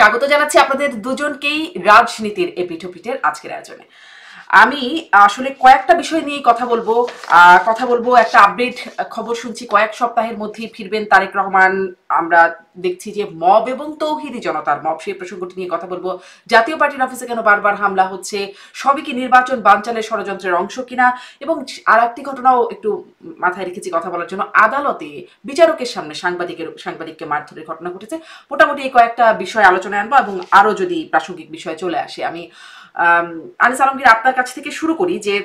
স্বাগত জানাচ্ছি আপনাদের দুজনকেই রাজনীতির এপিঠোপিটের আজকের আয়োজনে। আমি আসলে কয়েকটা বিষয় নিয়ে কথা বলবো একটা আপডেট খবর শুনছি কয়েক সপ্তাহের মধ্যেই ফিরবেন তারেক রহমান। আমরা দেখছি যে মব এবং তৌহিদি জনতার মব, সেই প্রসঙ্গটি নিয়ে কথা বলবো। জাতীয় পার্টির অফিসে কেন বারবার হামলা হচ্ছে, সবই কি নির্বাচন বানচালের ষড়যন্ত্রের অংশ কিনা, এবং আর একটি ঘটনাও একটু মাথায় রেখেছি কথা বলার জন্য। আদালতে বিচারকের সামনে সাংবাদিককে মারধরের ঘটনা ঘটেছে। মোটামুটি এই কয়েকটা বিষয় আলোচনায় আনবো এবং আরো যদি প্রাসঙ্গিক বিষয় চলে আসে। আমি আনিস আলমগীর, আপনার কাছ থেকে শুরু করি যে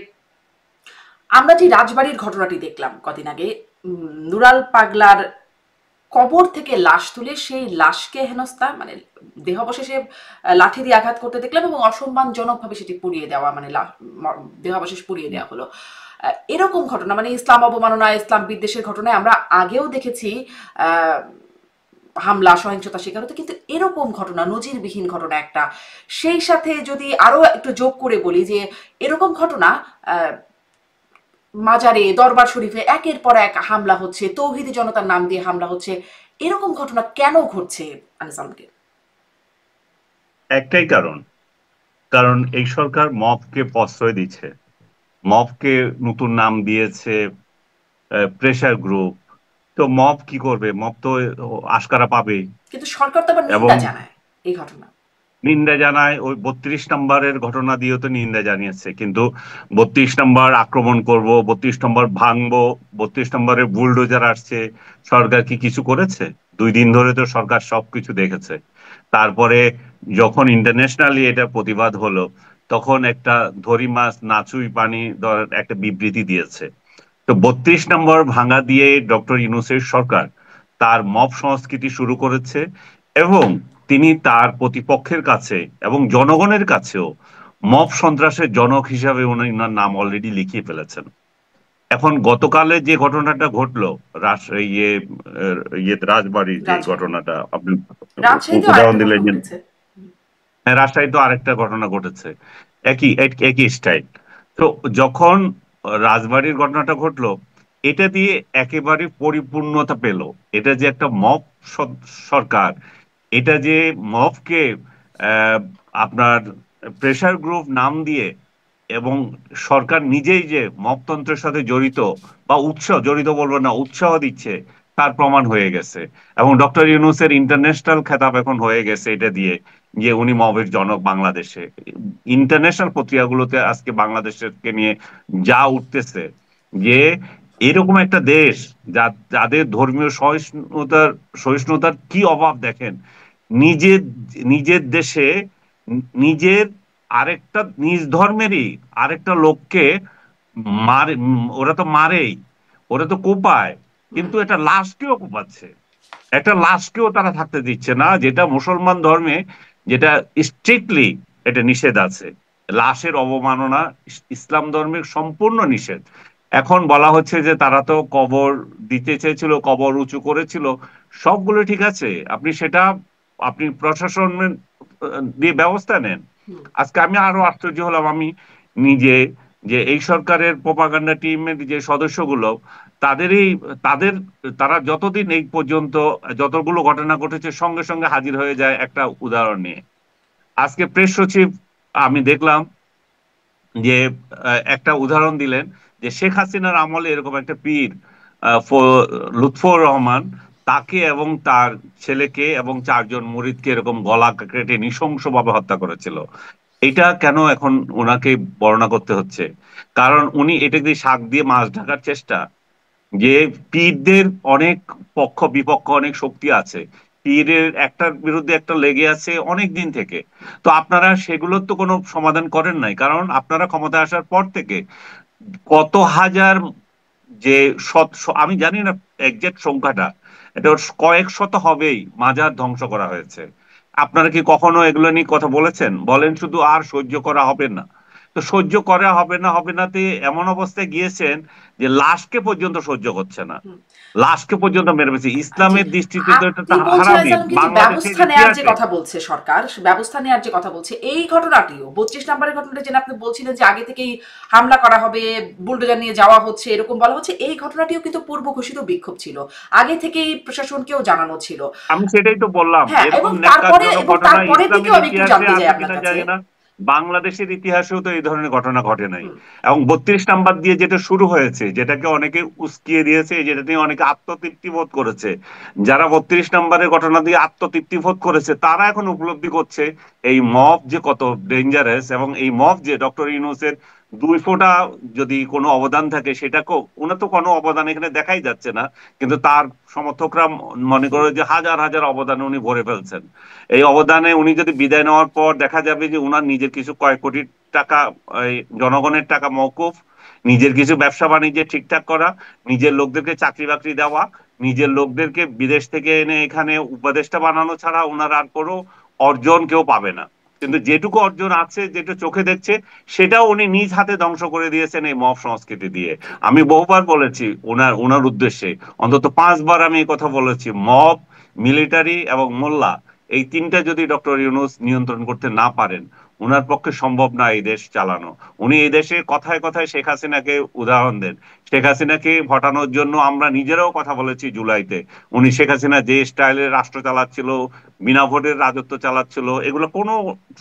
আমরা যে রাজবাড়ির ঘটনাটি দেখলাম কদিন আগে, নুরাল পাগলার কবর থেকে লাশ তুলে সেই লাশকে হেনস্থা, মানে দেহাবশেষে লাঠি দিয়ে আঘাত করতে দেখলাম এবং অসম্মানজনকভাবে সেটি পুড়িয়ে দেওয়া, মানে দেহাবশেষ পুড়িয়ে দেওয়া হলো। এরকম ঘটনা, মানে ইসলাম অবমাননা, ইসলাম বিদ্বেষের ঘটনায় আমরা আগেও দেখেছি হামলা, সহিংসতা শিকার হতে, কিন্তু এরকম ঘটনা নজিরবিহীন ঘটনা একটা। সেই সাথে যদি আরো একটু যোগ করে বলি যে এরকম ঘটনা মাজারে, দরবার শরীফে একের পর এক হামলা হচ্ছে, তৌহিদি জনতার নাম দিয়ে হামলা হচ্ছে, এরকম ঘটনা কেন ঘটছে আনিসামকে? একটাই কারণ, কারণ এই সরকার মবকে প্রশ্রয় দিচ্ছে। মবকে নতুন নাম দিয়েছে প্রেসার গ্রুপ। তো মব কি করবে? মব তো আশকারা পাবেই। কিন্তু সরকার তো আবার এবং নিন্দা জানায় এই ঘটনা। নিন্দা জানায়, ওই 32 নম্বরের ঘটনা দিয়েও তো নিন্দা জানিয়েছে, কিন্তু 32 নম্বর আক্রমণ করব, 32 নম্বর ভাঙবো, 32 নম্বরের বুলডোজার আসছে, সরকার কি কিছু করেছে? 2 দিন ধরে তো সরকার সবকিছু দেখেছে। তারপরে যখন ইন্টারন্যাশনালি এটা প্রতিবাদ হলো, তখন একটা ধরি মাছ নাচুই পানি একটা বিবৃতি দিয়েছে। তো 32 নম্বর ভাঙা দিয়ে ডক্টর ইউনূসের সরকার তার মব সংস্কৃতি শুরু করেছে, এবং তিনি তার প্রতিপক্ষের কাছে এবং জনগণের কাছেও মব সন্ত্রাসের জনক হিসাবে ওনার নাম অলরেডি লিখিয়ে ফেলেছেন। এখন গতকালে যে ঘটনাটা ঘটলো, ইয়ে রাজবাড়ির যে রাজবাড়ী, ঘটনাটা আপনি রাজশাহীতেও উদাহরণ আরেকটা দিলেন ঘটনা যে, ঘটেছে। হ্যাঁ, রাজশাহীতে আরেকটা ঘটনা ঘটেছে, একই একই স্টাইল। তো যখন রাজবাড়ির ঘটনাটা ঘটলো, এটা দিয়ে একেবারে পরিপূর্ণতা পেল। এটা যে একটা মব সরকার, এটা যে মবকে আহ, আপনার প্রেসার গ্রুপ নাম দিয়ে, এবং সরকার নিজেই যে মবতন্ত্রের সাথে জড়িত, বা জড়িত বলবো না, উৎসাহ দিচ্ছে, তার প্রমাণ হয়ে গেছে। এবং ডক্টর ইউনূসের ইন্টারন্যাশনাল খেতাব এখন হয়ে গেছে এটা দিয়ে, যে উনি মবের জনক বাংলাদেশে। ইন্টারন্যাশনাল পত্রিকাগুলোতে আজকে বাংলাদেশকে নিয়ে যা উঠতেছে, যে এরকম একটা দেশ যাদের ধর্মীয় সহিষ্ণুতার কি অভাব দেখেন। নিজের নিজের দেশে নিজের আরেকটা নিজ ধর্মেরই আরেকটা লোককে মারে, ওরা তো মারেই, ওরা তো কোপায়, কিন্তু এটা লাশকেও কোপাচ্ছে। একটা লাশকেও তারা থাকতে দিচ্ছে না, যেটা মুসলমান ধর্মে, যেটা স্ট্রিক্টলি এটা নিষেধ আছে। লাশের অবমাননা ইসলাম ধর্মের সম্পূর্ণ নিষেধ। এখন বলা হচ্ছে যে তারা তো কবর দিতে চেয়েছিল, কবর উঁচু করেছিল, সবগুলো ঠিক আছে, আপনি প্রশাসন দিয়ে ব্যবস্থা নেন। আজকে আমি আরো আশ্চর্য হলাম আমি নিজে, যে এই সরকারের প্রোপাগান্ডা টিমের যে সদস্যগুলো, তাদেরই তাদের তারা যতদিন এই পর্যন্ত যতগুলো ঘটনা ঘটেছে সঙ্গে সঙ্গে হাজির হয়ে যায় একটা উদাহরণ নিয়ে। আজকে প্রেস সচিব, আমি দেখলাম যে একটা উদাহরণ দিলেন, যে শেখ হাসিনার আমলে এরকম একটা পীর, লুৎফর রহমান, তাকে এবং তার ছেলেকে এবং 4 জন মুরিদকে এরকম গলা কেটে নৃশংসভাবে হত্যা করেছিল। এটা কেন এখন ওনাকে বর্ণনা করতে হচ্ছে? কারণ উনি এটা দিয়ে শাক দিয়ে মাছ ঢাকার চেষ্টা, যে পীরদের অনেক পক্ষ বিপক্ষ, অনেক শক্তি আছে, পীরের একটার বিরুদ্ধে একটা লেগে আছে অনেক দিন থেকে। তো আপনারা সেগুলোর তো কোনো সমাধান করেন নাই, কারণ আপনারা ক্ষমতা আসার পর থেকে কত হাজার, যে আমি জানি না একজ্যাক্ট সংখ্যাটা, এটা কয়েক শত হবেই, মাজার ধ্বংস করা হয়েছে। আপনারা কি কখনো এগুলো নিয়ে কথা বলেছেন? বলেন শুধু আর সহ্য করা হবে না। তো সহ্য করা হবে না হবে নাতে এমন অবস্থায় গিয়েছেন যে লাশকে পর্যন্ত সহ্য করছে না, হুম। লাশকে পর্যন্ত মেরে ফেলছে। জি, ইসলামের দৃষ্টিতে তো এটা আপনি তো বলছেন হারামই আইসালাম কি যে বাংলাদেশের ব্যবস্থা নেয়ার যে ইতিহাসে। কথা বলছে সরকার, ব্যবস্থা নেয়ার যে কথা বলছে, এই ঘটনাটিও 32 নম্বরের ঘটনাটা যেটা আপনি বলছিলেন যে আগে থেকেই হামলা করা হবে, বুলডোজার নিয়ে যাওয়া হচ্ছে, এরকম বলা হচ্ছে, এই ঘটনাটিও কিন্তু পূর্ব ঘোষিত বিক্ষোভ ছিল, আগে থেকেই প্রশাসনকেও জানানো ছিল। আমি সেটাই তো বললাম, হ্যাঁ, এরকম ন্যাক্কারজনক এবং ঘটনা তারপরের ইসলামের দিকেও আমি একটু ইতিহাসে জানতে চাই আছে আপনার কিনা কাছে। জানি না, বাংলাদেশের ইতিহাসেও তো এই ধরনের ঘটনা ঘটে নাই। হুম। এবং 32 নাম্বার দিয়ে যেটা শুরু হয়েছে, যেটাকে অনেকে উস্কিয়ে দিয়েছে, যেটা নিয়ে অনেকে আত্মতৃপ্তি বোধ করেছে, যারা 32 নাম্বারের ঘটনা দিয়ে আত্মতৃপ্তি বোধ করেছে তারা এখন উপলব্ধি করছে এই মব যে কত ডেঞ্জারাস, এবং এই মব যে ডক্টর ইউনূসের 2 ফোঁটা যদি কোনো অবদান থাকে, সেটাকেও ওনার তো কোনো অবদান এখানে দেখাই যাচ্ছে না, কিন্তু তার সমর্থকরা মনে করে যে হাজার হাজার অবদানে উনি ভরে ফেলছেন। এই অবদানে উনি যদি বিদায় নেওয়ার পর দেখা যাবে যে উনার নিজের কিছু কয়েক কোটি টাকা, এই জনগণের টাকা মওকুফ, নিজের কিছু ব্যবসা বাণিজ্যে ঠিকঠাক করা, নিজের লোকদেরকে চাকরি বাকরি দেওয়া, নিজের লোকদেরকে বিদেশ থেকে এনে এখানে উপদেষ্টা বানানো ছাড়া ওনার আর কোনো অর্জন কেউ পাবে না। কিন্তু যেটুকু অর্জন আছে, যেটা চোখে দেখছে, সেটাও উনি নিজ হাতে ধ্বংস করে দিয়েছেন এই মব সংস্কৃতি দিয়ে। আমি বহুবার বলেছি ওনার ওনার উদ্দেশ্যে, অন্তত 5 বার আমি এই কথা বলেছি, মব, মিলিটারি এবং মোল্লা, এই তিনটা যদি ডক্টর ইউনূস নিয়ন্ত্রণ করতে না পারেন, উনার পক্ষে সম্ভব না এই দেশ চালানো। উনি এই দেশে কথায় কথায় শেখ হাসিনাকে উদাহরণ দেন। শেখ হাসিনাকে হটানোর জন্য আমরা নিজেরাও কথা বলেছি জুলাইতে। উনি শেখ হাসিনা যে স্টাইলে রাষ্ট্র চালাচ্ছিল, বিনা ভোটের রাজত্ব চালাচ্ছিল, এগুলো কোনো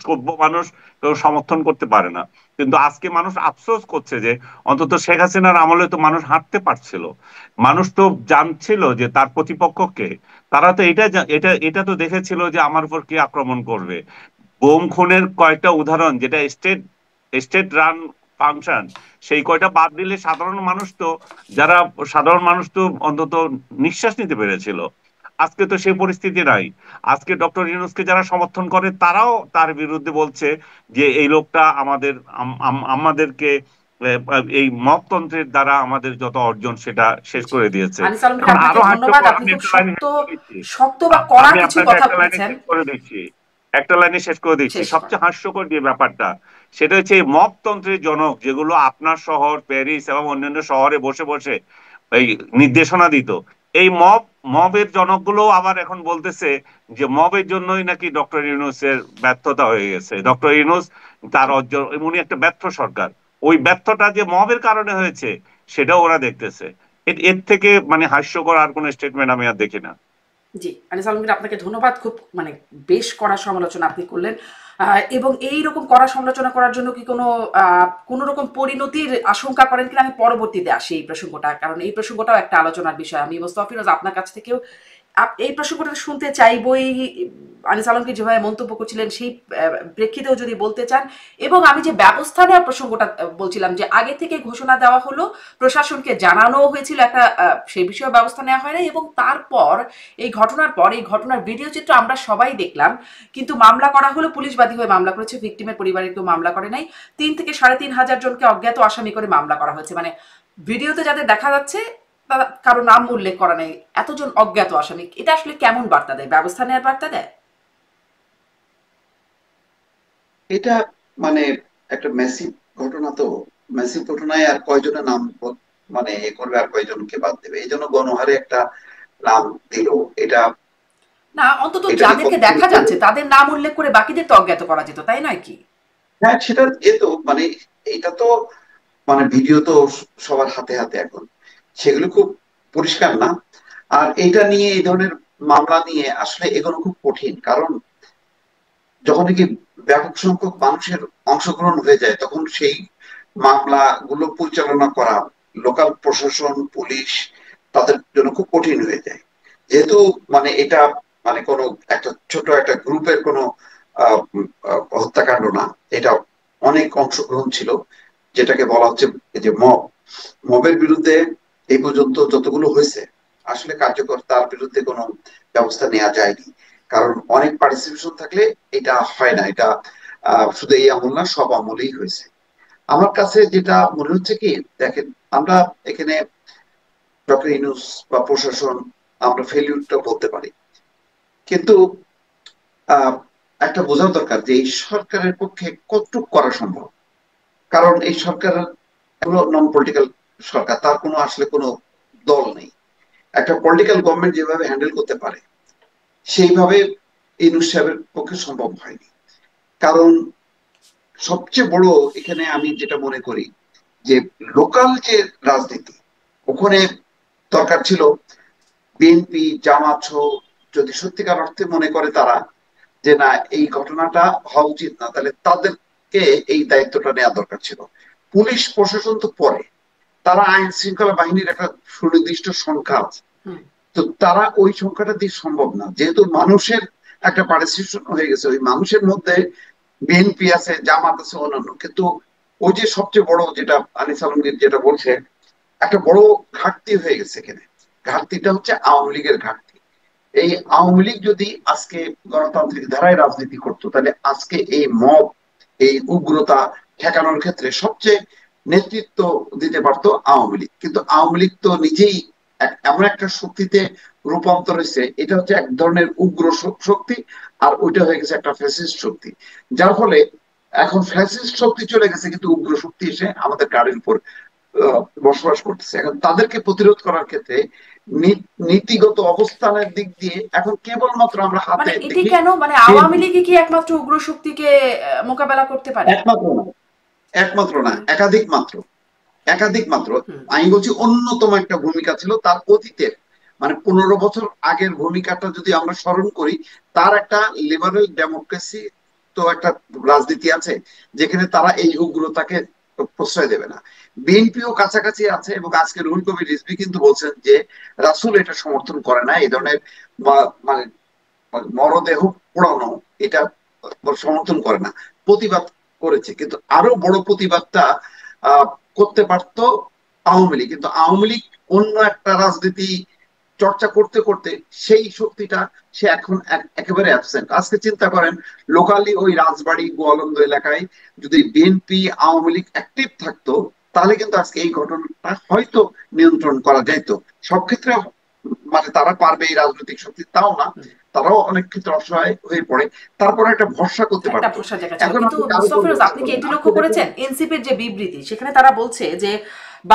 সভ্য মানুষ কেউ সমর্থন করতে পারে না। কিন্তু আজকে মানুষ আফসোস করছে যে অন্তত শেখ হাসিনার আমলে তো মানুষ হাঁটতে পারছিল, মানুষ তো জানছিল যে তার প্রতিপক্ষকে, তারা তো এটা এটা তো দেখেছিল যে আমার উপর কি আক্রমণ করবে। বোম খুনের কয়েকটা উদাহরণ, যেটা স্টেট স্টেট রান ফাংশন, সেই কয়টা বাদ দিলে সাধারণ মানুষ তো, যারা সাধারণ মানুষ তো অন্তত নিঃশ্বাস নিতে পেরেছিল। আজকে তো সেই পরিস্থিতি নাই। আজকে ডক্টর ইউনূসকে যারা সমর্থন করে তারাও তার বিরুদ্ধে বলছে যে এই লোকটা আমাদেরকে এই মপতন্ত্রের দ্বারা আমাদের যত অর্জন সেটা শেষ জি, করে দিয়েছে। আনিস আলমগীর, এখন আপনাকে আরো ধন্যবাদ। হাস্যকর, আপনি আমি খুব একটা লাইনে শক্ত, শেষ করে দিচ্ছি। শক্ত বা কড়া আমি কিছু আপনাকে কথা একটা লাইনে বলেছেন। শেষ করে দিচ্ছি, একটা লাইনে শেষ করে দিচ্ছি। শেষ করেন। সবচেয়ে হাস্যকর যে ব্যাপারটা, সেটা হচ্ছে এই মপতন্ত্রের জনক, যেগুলো আপনার শহর প্যারিস এবং অন্যান্য শহরে বসে বসে এই নির্দেশনা দিত, এই মবের জনকগুলো আবার এখন বলতেছে যে মবের জন্যই নাকি ডক্টর ইউনূসের ব্যর্থতা হয়ে গেছে। ডক্টর ইউনূস তার অর্জন, উনি একটা ব্যর্থ সরকার, ওই ব্যর্থতা যে মবের কারণে হয়েছে সেটাও ওরা দেখতেছে। এর থেকে মানে হাস্যকর আর কোন স্টেটমেন্ট আমি আর দেখি না। জি, আনিস আলমগীর, আপনাকে ধন্যবাদ। খুব মানে বেশ কড়া সমালোচনা আপনি করলেন। এবং এই রকম কড়া সমালোচনা করার জন্য কি কোনো রকম পরিণতির আশঙ্কা করেন কিনা, আমি পরবর্তীতে আসি এই প্রসঙ্গটা, কারণ এই প্রসঙ্গটাও একটা আলোচনার বিষয়। আমি মোস্তফিরোজ আপনার কাছ থেকেও এই প্রসঙ্গটা শুনতে চাইবই। আনিস আলমগীর যেভাবে মন্তব্য করছিলেন সেই প্রেক্ষিতেও যদি বলতে চান, এবং আমি যে ব্যবস্থা নেওয়ার প্রসঙ্গটা বলছিলাম, যে আগে থেকে ঘোষণা দেওয়া হলো, প্রশাসনকে জানানো হয়েছিল একটা, সেই বিষয়ে ব্যবস্থা নেওয়া হয় না, এবং তারপর এই ঘটনার পর, এই ঘটনার ভিডিও চিত্র আমরা সবাই দেখলাম, কিন্তু মামলা করা হলো, পুলিশ বাদী হয়ে মামলা করেছে, ভিকটিমের পরিবারের কেউ মামলা করে নাই। 3 থেকে 3,500 জনকে অজ্ঞাত আসামি করে মামলা করা হয়েছে। মানে ভিডিওতে যাদের দেখা যাচ্ছে কারো নাম উল্লেখ করা নেই, এতজন অজ্ঞাত আসামি। এটা আসলে কেমন বার্তা দেয়? ব্যবস্থা নেওয়ার বার্তা দেয়? এটা মানে একটা মেসিভ ঘটনা, তো মেসিভ ঘটনায় আর কয়জনের নাম মানে এ করবে আর কয়জনকে বাদ দেবে, এই জন্য গণহারে একটা নাম দিল। এটা না, অন্তত এটা নিয়ে যাদেরকে কতক্ষণ দেখা বলবো? যাচ্ছে তাদের নাম উল্লেখ করে বাকিদের তো অজ্ঞাত করা যেত, তাই নয় কি? হ্যাঁ, সেটা যেত, মানে এটা তো মানে ভিডিও তো সবার হাতে হাতে এখন, সেগুলো খুব পরিষ্কার না। আর এটা নিয়ে এই ধরনের মামলা নিয়ে আসলে এগোনো খুব কঠিন, কারণ যখন নাকি ব্যাপক সংখ্যক মানুষের অংশগ্রহণ হয়ে যায় তখন সেই মামলা গুলো পরিচালনা করা লোকাল প্রশাসন, পুলিশ, তাদের জন্য খুব কঠিন হয়ে যায়। যেহেতু মানে এটা মানে কোনো একটা ছোট একটা গ্রুপের কোনো হত্যাকাণ্ড না, এটা অনেক অংশগ্রহণ ছিল, যেটাকে বলা হচ্ছে এই যে মবের বিরুদ্ধে এই পর্যন্ত যতগুলো হয়েছে আসলে কার্যকর তার বিরুদ্ধে কোনো ব্যবস্থা নেওয়া যায়নি। কারণ অনেক পার্টিসিপেশন থাকলে এটা হয় না। এটা শুধু এই আমল না, সব আমলেই হয়েছে। আমার কাছে যেটা মনে হচ্ছে কি, দেখেন, আমরা এখানে ডক্টর ইউনূস বা প্রশাসন আমরা ফেলিউরটা বলতে পারি, কিন্তু আহ একটা বোঝার দরকার যে এই সরকারের পক্ষে কতটুকু করা সম্ভব। কারণ এই সরকার হলো নন পলিটিক্যাল সরকার, তার কোনো আসলে কোনো দল নেই। একটা পলিটিক্যাল গভর্নমেন্ট যেভাবে হ্যান্ডেল করতে পারে সেইভাবে ইউনূস সাহেবের পক্ষে সম্ভব হয়নি। কারণ সবচেয়ে বড় এখানে আমি যেটা মনে করি যে লোকাল যে রাজনীতি, ওখানে দরকার ছিল বিএনপি জামাত সহ, যদি সত্যিকার অর্থে মনে করে তারা যে না এই ঘটনাটা হওয়া উচিত না, তাহলে তাদেরকে এই দায়িত্বটা নেওয়া দরকার ছিল। পুলিশ প্রশাসন তো পরে, তারা আইন শৃঙ্খলা বাহিনীর একটা সুনির্দিষ্ট সংখ্যা আছে, তো তারা ওই সংখ্যাটা দিয়ে সম্ভব না। যেহেতু মানুষের একটা পার্টিসিপেশন হয়ে গেছে, ওই মানুষের মধ্যে বিএনপি আছে, জামাত আছে, অন্যান্য, কিন্তু ওই যে সবচেয়ে বড় যেটা আনিস আলমগীর যেটা বলছে, একটা বড় ঘাটতি হয়ে গেছে এখানে। ঘাটতিটা হচ্ছে আওয়ামী লীগের ঘাটতি। এই আওয়ামী লীগ যদি আজকে গণতান্ত্রিক ধারায় রাজনীতি করতো, তাহলে আজকে এই মব, এই উগ্রতা ঠেকানোর ক্ষেত্রে সবচেয়ে নেতৃত্ব দিতে পারতো আওয়ামী লীগ। কিন্তু আওয়ামী লীগ তো নিজেই এমন একটা শক্তিতে রূপান্তর হয়েছে, এটা হচ্ছে এক ধরনের উগ্র শক্তি, আর ওইটা হয়ে গেছে একটা ফ্যাসিস্ট শক্তি। যার ফলে এখন ফ্যাসিস্ট শক্তি চলে গেছে, কিন্তু উগ্র শক্তি এসে আমাদের গাড়ির উপর বসবাস করতেছে। এখন তাদেরকে প্রতিরোধ করার ক্ষেত্রে নীতিগত অবস্থানের দিক দিয়ে এখন কেবলমাত্র আমরা হাতে এটি দেখি কেন আওয়ামী লীগই কি একমাত্র উগ্র শক্তিকে মোকাবেলা করতে পারে? একমাত্র না, একমাত্র না, একাধিক মাত্র, একাধিক মাত্র। আমি বলছি অন্যতম একটা ভূমিকা ছিল তার অতীতের, মানে 15 বছর আগের ভূমিকাটা যদি আমরা স্মরণ করি, তার একটা লিবারেল ডেমোক্রেসি তো একটা রাজনীতি আছে যেখানে তারা এই উগ্রতাকে প্রশ্রয় দেবে না। বিএনপিও কাছাকাছি আছে, এবং আজকে রুহুল কবির রিজভী কিন্তু বলছেন যে রাসূল এটা সমর্থন করে না, এই ধরনের মানে মরদেহ পোড়ানো এটা সমর্থন করে না, প্রতিবাদ করেছে। কিন্তু আরো বড় প্রতিবাদটা করতে পারতো আওয়ামী লীগ, কিন্তু আওয়ামী লীগ অন্য একটা রাজনীতি চর্চা করতে করতে সেই শক্তিটা সে এখন একেবারে অ্যাবসেন্ট। আজকে চিন্তা করেন, লোকালি ওই রাজবাড়ী গোয়ালন্দ এলাকায় যদি বিএনপি আওয়ামী লীগ অ্যাক্টিভ থাকতো, তাহলে কিন্তু আজকে এই ঘটনাটা হয়তো নিয়ন্ত্রণ করা যেত। সব ক্ষেত্রে মানে তারা পারবে এই রাজনৈতিক শক্তি তাও না, তারাও অনেক ক্ষেত্রে অসহায় হয়ে পড়ে, তারপরে একটা ভরসা করতে একটা পারতো। ভরসা জায়গা ছিল। এখন কিন্তু আপনি কার উপর মুস্তাফিজ, ভরসা আপনি কি করবেন? এটি আপনি লক্ষ্য দেখেন করেছেন এনসিপির যে বিবৃতি, সেখানে তারা বলছে যে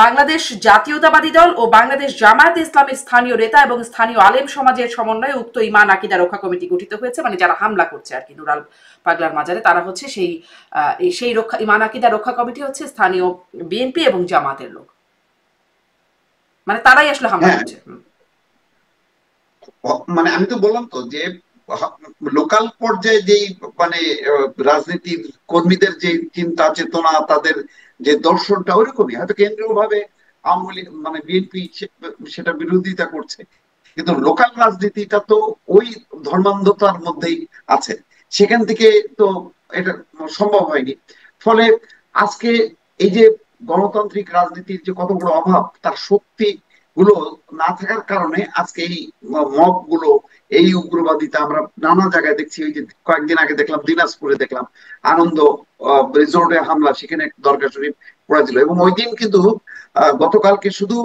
বাংলাদেশ জাতীয়তাবাদী দল ও বাংলাদেশ জামায়াতে ইসলামের স্থানীয় নেতা এবং স্থানীয় আলেম সমাজের সমন্বয়ে উক্ত ঈমান আকীদা রক্ষা কমিটি গঠিত হয়েছে। মানে যারা হামলা করছে আর কি নুরাল পাগলার মাজারে, তারা হচ্ছে সেই রক্ষা ঈমান আকীদা রক্ষা কমিটি হচ্ছে স্থানীয় বিএনপি এবং জামাতের লোক, মানে তারাই আসলে হামলা হ্যাঁ, করছে। মানে আমি তো বললাম তো যে লোকাল পর্যায়ে যেই মানে রাজনীতির কর্মীদের যে চিন্তা চেতনা, তাদের যে দর্শনটা ওইরকমই, হয়তো কেন্দ্রীয় ভাবে আওয়ামী লীগ মানে বিএনপি সেটা বিরোধিতা করছে, কিন্তু লোকাল রাজনীতিটা তো ওই ধর্মান্ধতার মধ্যেই আছে, সেখান থেকে তো এটা সম্ভব হয়নি। ফলে আজকে এই যে গণতান্ত্রিক রাজনীতির যে কত বড় অভাব, তার শক্তি গুলো না থাকার কারণে আজকে এই মব গুলো, এই উগ্রবাদিতা আমরা নানা জায়গায় দেখছি। ওই যে কয়েকদিন আগে দেখলাম দিনাজপুরে, দেখলাম আনন্দ রিসোর্টে হামলা, সেখানে দরগা শরীফ পড়া ছিল। এবং ওই দিন কিন্তু গতকালকে শুধু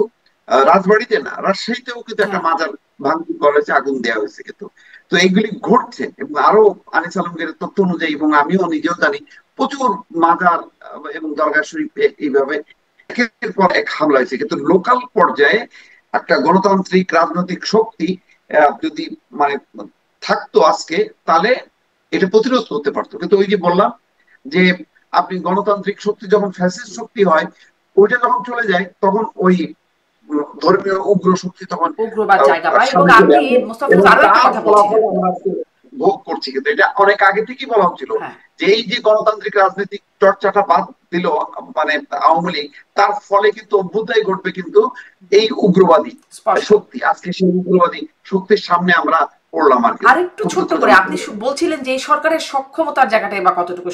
রাজবাড়িতে না, রাজশাহীতেও কিন্তু একটা মাজার ভাঙচুর করা হয়েছে, আগুন দেওয়া হয়েছে। কিন্তু তো এইগুলি ঘটছে, এবং আরো আনিস আলমগীর তথ্য অনুযায়ী, এবং আমিও নিজেও জানি, প্রচুর মাজার এবং দরগা শরীফ এইভাবে একের পর এক হামলা হয়েছে। কিন্তু লোকাল পর্যায়ে একটা গণতান্ত্রিক রাজনৈতিক শক্তি যদি মানে থাকতো আজকে, তাহলে এটা প্রতিরোধ করতে পারতো। কিন্তু ওই যে বললাম যে আপনি গণতান্ত্রিক শক্তি যখন ফ্যাসিস্ট শক্তি হয়, ওইটা যখন চলে যায়, তখন ওই ধর্মীয় উগ্র শক্তি তখন উগ্রবাদ জায়গা পায়। এবং সামনে চলে আপনি আসে, মুস্তাফিজ এবং আরো একটা তার কথা ফলাফল বলছিলেন। আমরা ভোগ করছি। কিন্তু এটা অনেক আগে থেকেই বলা হচ্ছিল হ্যাঁ, যে এই যে গণতান্ত্রিক রাজনৈতিক চর্চাটা বাদ দিল মানে আওয়ামী লীগ, তার ফলে কিন্তু অভ্যুদয় ঘটবে কিন্তু এই উগ্রবাদী স্পষ্ট। শক্তি। আজকে সেই উগ্রবাদী শক্তির সামনে আমরা পড়লাম আর কি। আরেকটু ছোট্ট করে আপনি বলছিলেন যে এই সরকারের সক্ষমতার জায়গাটাই বা কতটুকু,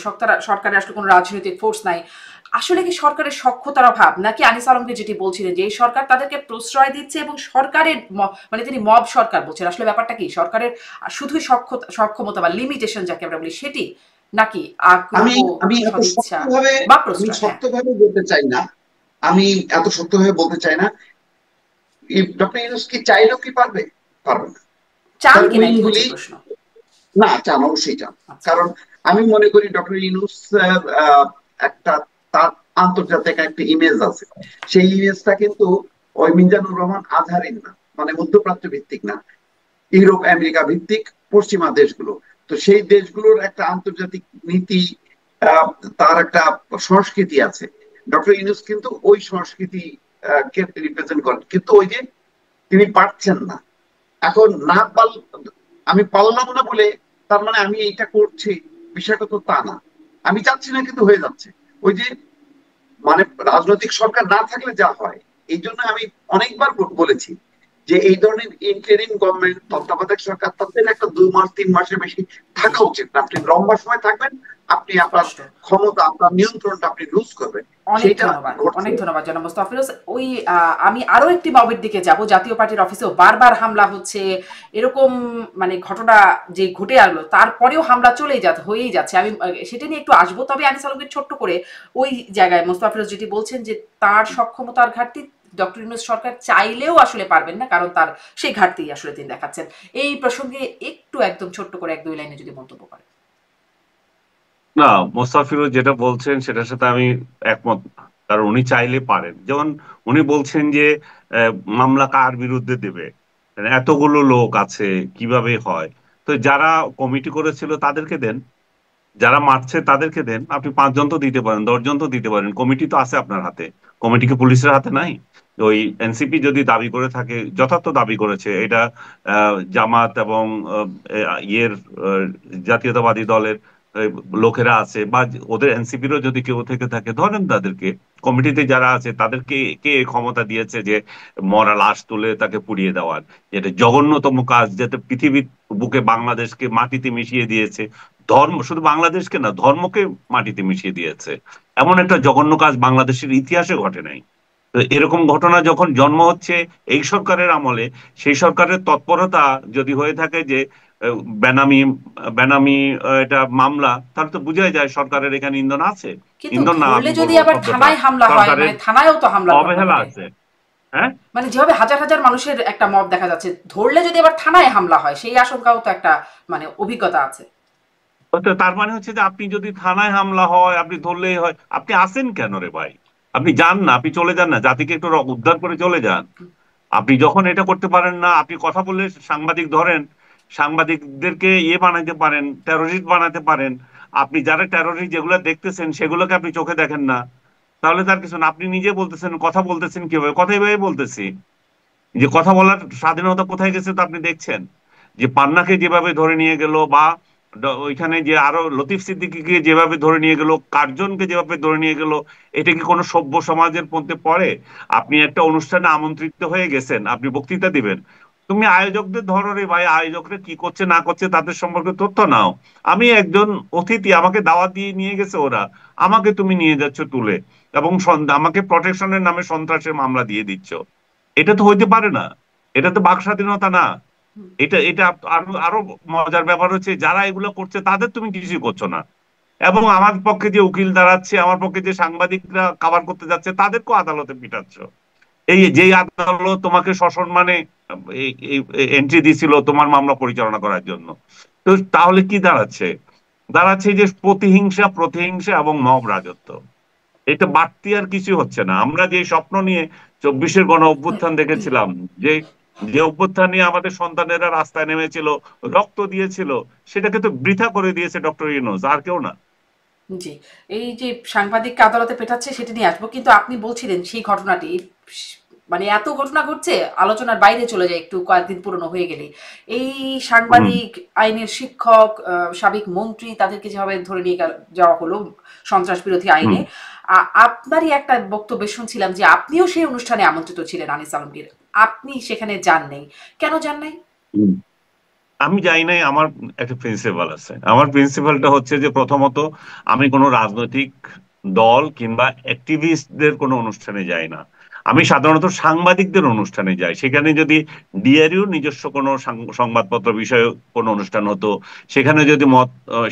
সরকারের আসলে কোনো রাজনৈতিক ফোর্স নাই, আসলে কি সরকারের সক্ষমতার অভাব, নাকি আনিস আলমগীর যেটি বলছিলেন যে এই সরকার তাদেরকে প্রশ্রয় দিচ্ছে এবং সরকারের মানে তিনি মব সরকার বলছেন, আসলে ব্যাপারটা কি সরকারের শুধুই সক্ষমতা বা লিমিটেশন যাকে আমরা বলি সেটি, নাকি আগ্রহ, সদিচ্ছা বা প্রশ্রয়? শক্তভাবে বলতে চাই না, আমি এত শক্তভাবে বলতে চাই না। ডক্টর ইউনূস কি চাইলেও কি পারবে? পারবে না। চান কিনা এটি হচ্ছে প্রশ্ন। না, চান, অবশ্যই চান। কারণ আমি মনে করি ডক্টর ইউনূস একটা তার আন্তর্জাতিক একটা ইমেজ আছে। সেই ইমেজটা কিন্তু ওই মিজানুর রহমান আজহারির না, মানে মধ্যপ্রাচ্য ভিত্তিক না, ইউরোপ আমেরিকা ভিত্তিক পশ্চিমা দেশগুলো। তো সেই দেশগুলোর একটা আন্তর্জাতিক নীতি, আহ, তার একটা সংস্কৃতি আছে। ডক্টর ইউনূস কিন্তু ওই সংস্কৃতি কে রিপ্রেজেন্ট করেন, কিন্তু ওই যে তিনি পারছেন না। এখন না আমি পারলাম না বলে তার মানে আমি এইটা করছি, বিষয়টা তো তা না। আমি চাচ্ছি না কিন্তু হয়ে যাচ্ছে। ওই যে মানে রাজনৈতিক সরকার না থাকলে যা হয়, এই জন্য আমি অনেকবার বলেছি যে এই ধরনের ইন্টারিম গভর্নমেন্ট, তত্ত্বাবধায়ক সরকার, তাদের একটা 2 মাস 3 মাসের বেশি থাকা উচিত না। আপনি লম্বা সময় থাকবেন, আপনি আপনার স্পষ্ট। ক্ষমতা, আপনার নিয়ন্ত্রণটা আপনি লুজ করবেন। অনেক সেইটা ধন্যবাদ, ঘটছে। অনেক ধন্যবাদ জনাব মোস্তাফিরুজ। ওই আমি আরো একটি মবের দিকে যাব। জাতীয় পার্টির অফিসেও বারবার হামলা হচ্ছে, এরকম মানে ঘটনা যে ঘটে আসলো তারপরেও হামলা হয়েই যাচ্ছে। আমি সেটা নিয়ে একটু আসবো, তবে আনিস আলমগীর ছোট্ট করে ওই জায়গায় মোস্তাফিরুজ যেটি বলছেন যে তার সক্ষমতার ঘাটতি, ডক্টর ইউনূস সরকার চাইলেও আসলে পারবেন না, কারণ তার সেই ঘাটতি আসলে তিনি দেখাচ্ছেন। এই প্রসঙ্গে একটু একদম ছোট্ট করে 1-2 লাইনে যদি মন্তব্য করেন। না, মোস্তাফিরুজ যেটা বলছেন সেটার সাথে আমি একমত না। কারণ উনি চাইলে পারেন। যেমন উনি বলছেন যে মামলা কার বিরুদ্ধে দেবে, মানে এতগুলো লোক আছে, কিভাবে হয়? তো যারা কমিটি করেছিল তাদেরকে দেন, যারা মারছে তাদেরকে দেন। আপনি 5 জন তো দিতে পারেন, 10 জন তো দিতে পারেন, কমিটি তো আছে আপনার হাতে। কমিটি কি পুলিশের হাতে নাই? ওই এনসিপি যদি দাবি করে থাকে, যথার্থ দাবি করেছে এটা, জামাত এবং ইয়ের আহ, জাতীয়তাবাদী দলের লোকেরা আছে, বা ওদের এনসিপিরও যদি কেউ থেকে থাকে, ধরেন তাদেরকে। কমিটিতে যারা আছে তাদেরকে কে এই ক্ষমতা দিয়েছে যে মরা লাশ তুলে তাকে পুড়িয়ে দেওয়ার? যেটা জঘন্যতম কাজ, যেটা পৃথিবীর বুকে বাংলাদেশকে মাটিতে মিশিয়ে দিয়েছে। ধর্ম, শুধু বাংলাদেশকে না, ধর্মকে মাটিতে মিশিয়ে দিয়েছে। এমন একটা জঘন্য কাজ বাংলাদেশের ইতিহাসে ঘটে নাই। তো এরকম ঘটনা যখন জন্ম হচ্ছে এই সরকারের আমলে, সেই সরকারের তৎপরতা যদি হয়ে থাকে যে আহ, বেনামি বেনামি এটা মামলা, তাহলে তো বোঝাই যায় সরকারের এখানে ইন্ধন আছে। কিন্তু ইন্ধন না, ধরলে আমি যদি বলবো আবার শব্দটা, থানায় হামলা হয়, সরকারের মানে থানায়ও তো হামলার ঘটনা অবহেলা ঘটে। আছে। হ্যাঁ, মানে যেভাবে হাজার হাজার মানুষের একটা মব দেখা যাচ্ছে, ধরলে যদি আবার থানায় হামলা হয় সেই আশঙ্কাও তো একটা মানে অভিজ্ঞতা আছে। তো তার মানে হচ্ছে যে আপনি যদি থানায় হামলা হয়, আপনি ধরলেই হয়, আপনি আসেন কেন রে ভাই? আপনি যান না, আপনি চলে যান না, জাতিকে একটু উদ্ধার করে চলে যান। আপনি যখন এটা করতে পারেন না, আপনি কথা বলে সাংবাদিক ধরেন, সাংবাদিকদেরকে ইয়ে বানাতে পারেন, টেরোরিস্ট বানাতে পারেন। আপনি যারা টেরোরিস্ট যেগুলো দেখতেছেন সেগুলোকে আপনি চোখে দেখেন না, তাহলে তার কিছু না। আপনি নিজে বলতেছেন, কথা বলতেছেন কিভাবে? কথা এভাবে বলতেছি, যে কথা বলার স্বাধীনতা কোথায় গেছে তো আপনি দেখছেন। যে পান্নাকে যেভাবে ধরে নিয়ে গেল, বা ওইখানে যে আরো লতিফ সিদ্দিকীকে যেভাবে ধরে নিয়ে গেল, কার্জনকে যেভাবে ধরে নিয়ে গেল, এটা কি কোনো সভ্য সমাজের মধ্যে পড়ে? আপনি একটা অনুষ্ঠানে আমন্ত্রিত হয়ে গেছেন, আপনি বক্তৃতা দিবেন, তুমি আয়োজকদের ধরো রে ভাই, আয়োজকরা কি করছে না করছে তাদের সম্পর্কে তথ্য নাও। আমি একজন অতিথি, আমাকে দাওয়াত দিয়ে নিয়ে গেছে ওরা, আমাকে তুমি নিয়ে যাচ্ছ তুলে, এবং আমাকে প্রটেকশনের নামে সন্ত্রাসের মামলা দিয়ে দিচ্ছ। এটা তো হইতে পারে না। এটা তো বাক স্বাধীনতা না। এটা এটা আরো আরো মজার ব্যাপার হচ্ছে, যারা এগুলো করছে তাদের তুমি কিছুই করছো না, এবং আমার পক্ষে যে উকিল দাঁড়াচ্ছে, আমার পক্ষে যে সাংবাদিকরা কভার করতে যাচ্ছে, তাদেরকেও আদালতে পিটাচ্ছ। এই যেই আদালত তোমাকে সসম্মানে এন্ট্রি দিছিল তোমার মামলা পরিচালনা করার জন্য। তো তাহলে কি দাঁড়াচ্ছে? দাঁড়াচ্ছে যে প্রতিহিংসা, প্রতিহিংসা এবং মব রাজত্ব। এটা বাড়তি আর কিছু হচ্ছে না। আমরা যে স্বপ্ন নিয়ে 24-এর গণ অভ্যুত্থান দেখেছিলাম, যে যে অভ্যুত্থান নিয়ে আমাদের সন্তানেরা রাস্তায় নেমেছিল, রক্ত দিয়েছিল, সেটাকে তো বৃথা করে দিয়েছে ডক্টর ইউনূস, আর কেউ না। জি, এই যে সাংবাদিককে আদালতে পেঠাচ্ছে সেটা নিয়ে আসবো, কিন্তু আপনি বলছিলেন সেই ঘটনাটি মানে এত ঘটনা ঘটছে আলোচনার বাইরে চলে যায় একটু কয়েকদিন পুরনো হয়ে গেলে। এই হুম। সাংবাদিক, আইনের শিক্ষক, সাবেক মন্ত্রী, তাদেরকে যেভাবে ধরে নিয়ে যাওয়া হলো সন্ত্রাস বিরোধী হুম। আইনে, আপনারই একটা বক্তব্য শুনছিলাম যে আপনিও সেই অনুষ্ঠানে আমন্ত্রিত ছিলেন আনিস আলমগীর, আপনি সেখানে যান নাই, কেন যান নাই? হুম। আমি যাই নাই। আমার একটা প্রিন্সিপাল আছে। আমার প্রিন্সিপালটা হচ্ছে যে, প্রথমত আমি কোনো রাজনৈতিক দল কিংবা অ্যাক্টিভিস্টদের কোনো অনুষ্ঠানে যাই না। আমি সাধারণত সাংবাদিকদের অনুষ্ঠানে যাই। সেখানে যদি ডিআরইউ নিজস্ব কোনো সংবাদপত্র বিষয়ে কোনো অনুষ্ঠান হতো, সেখানে যদি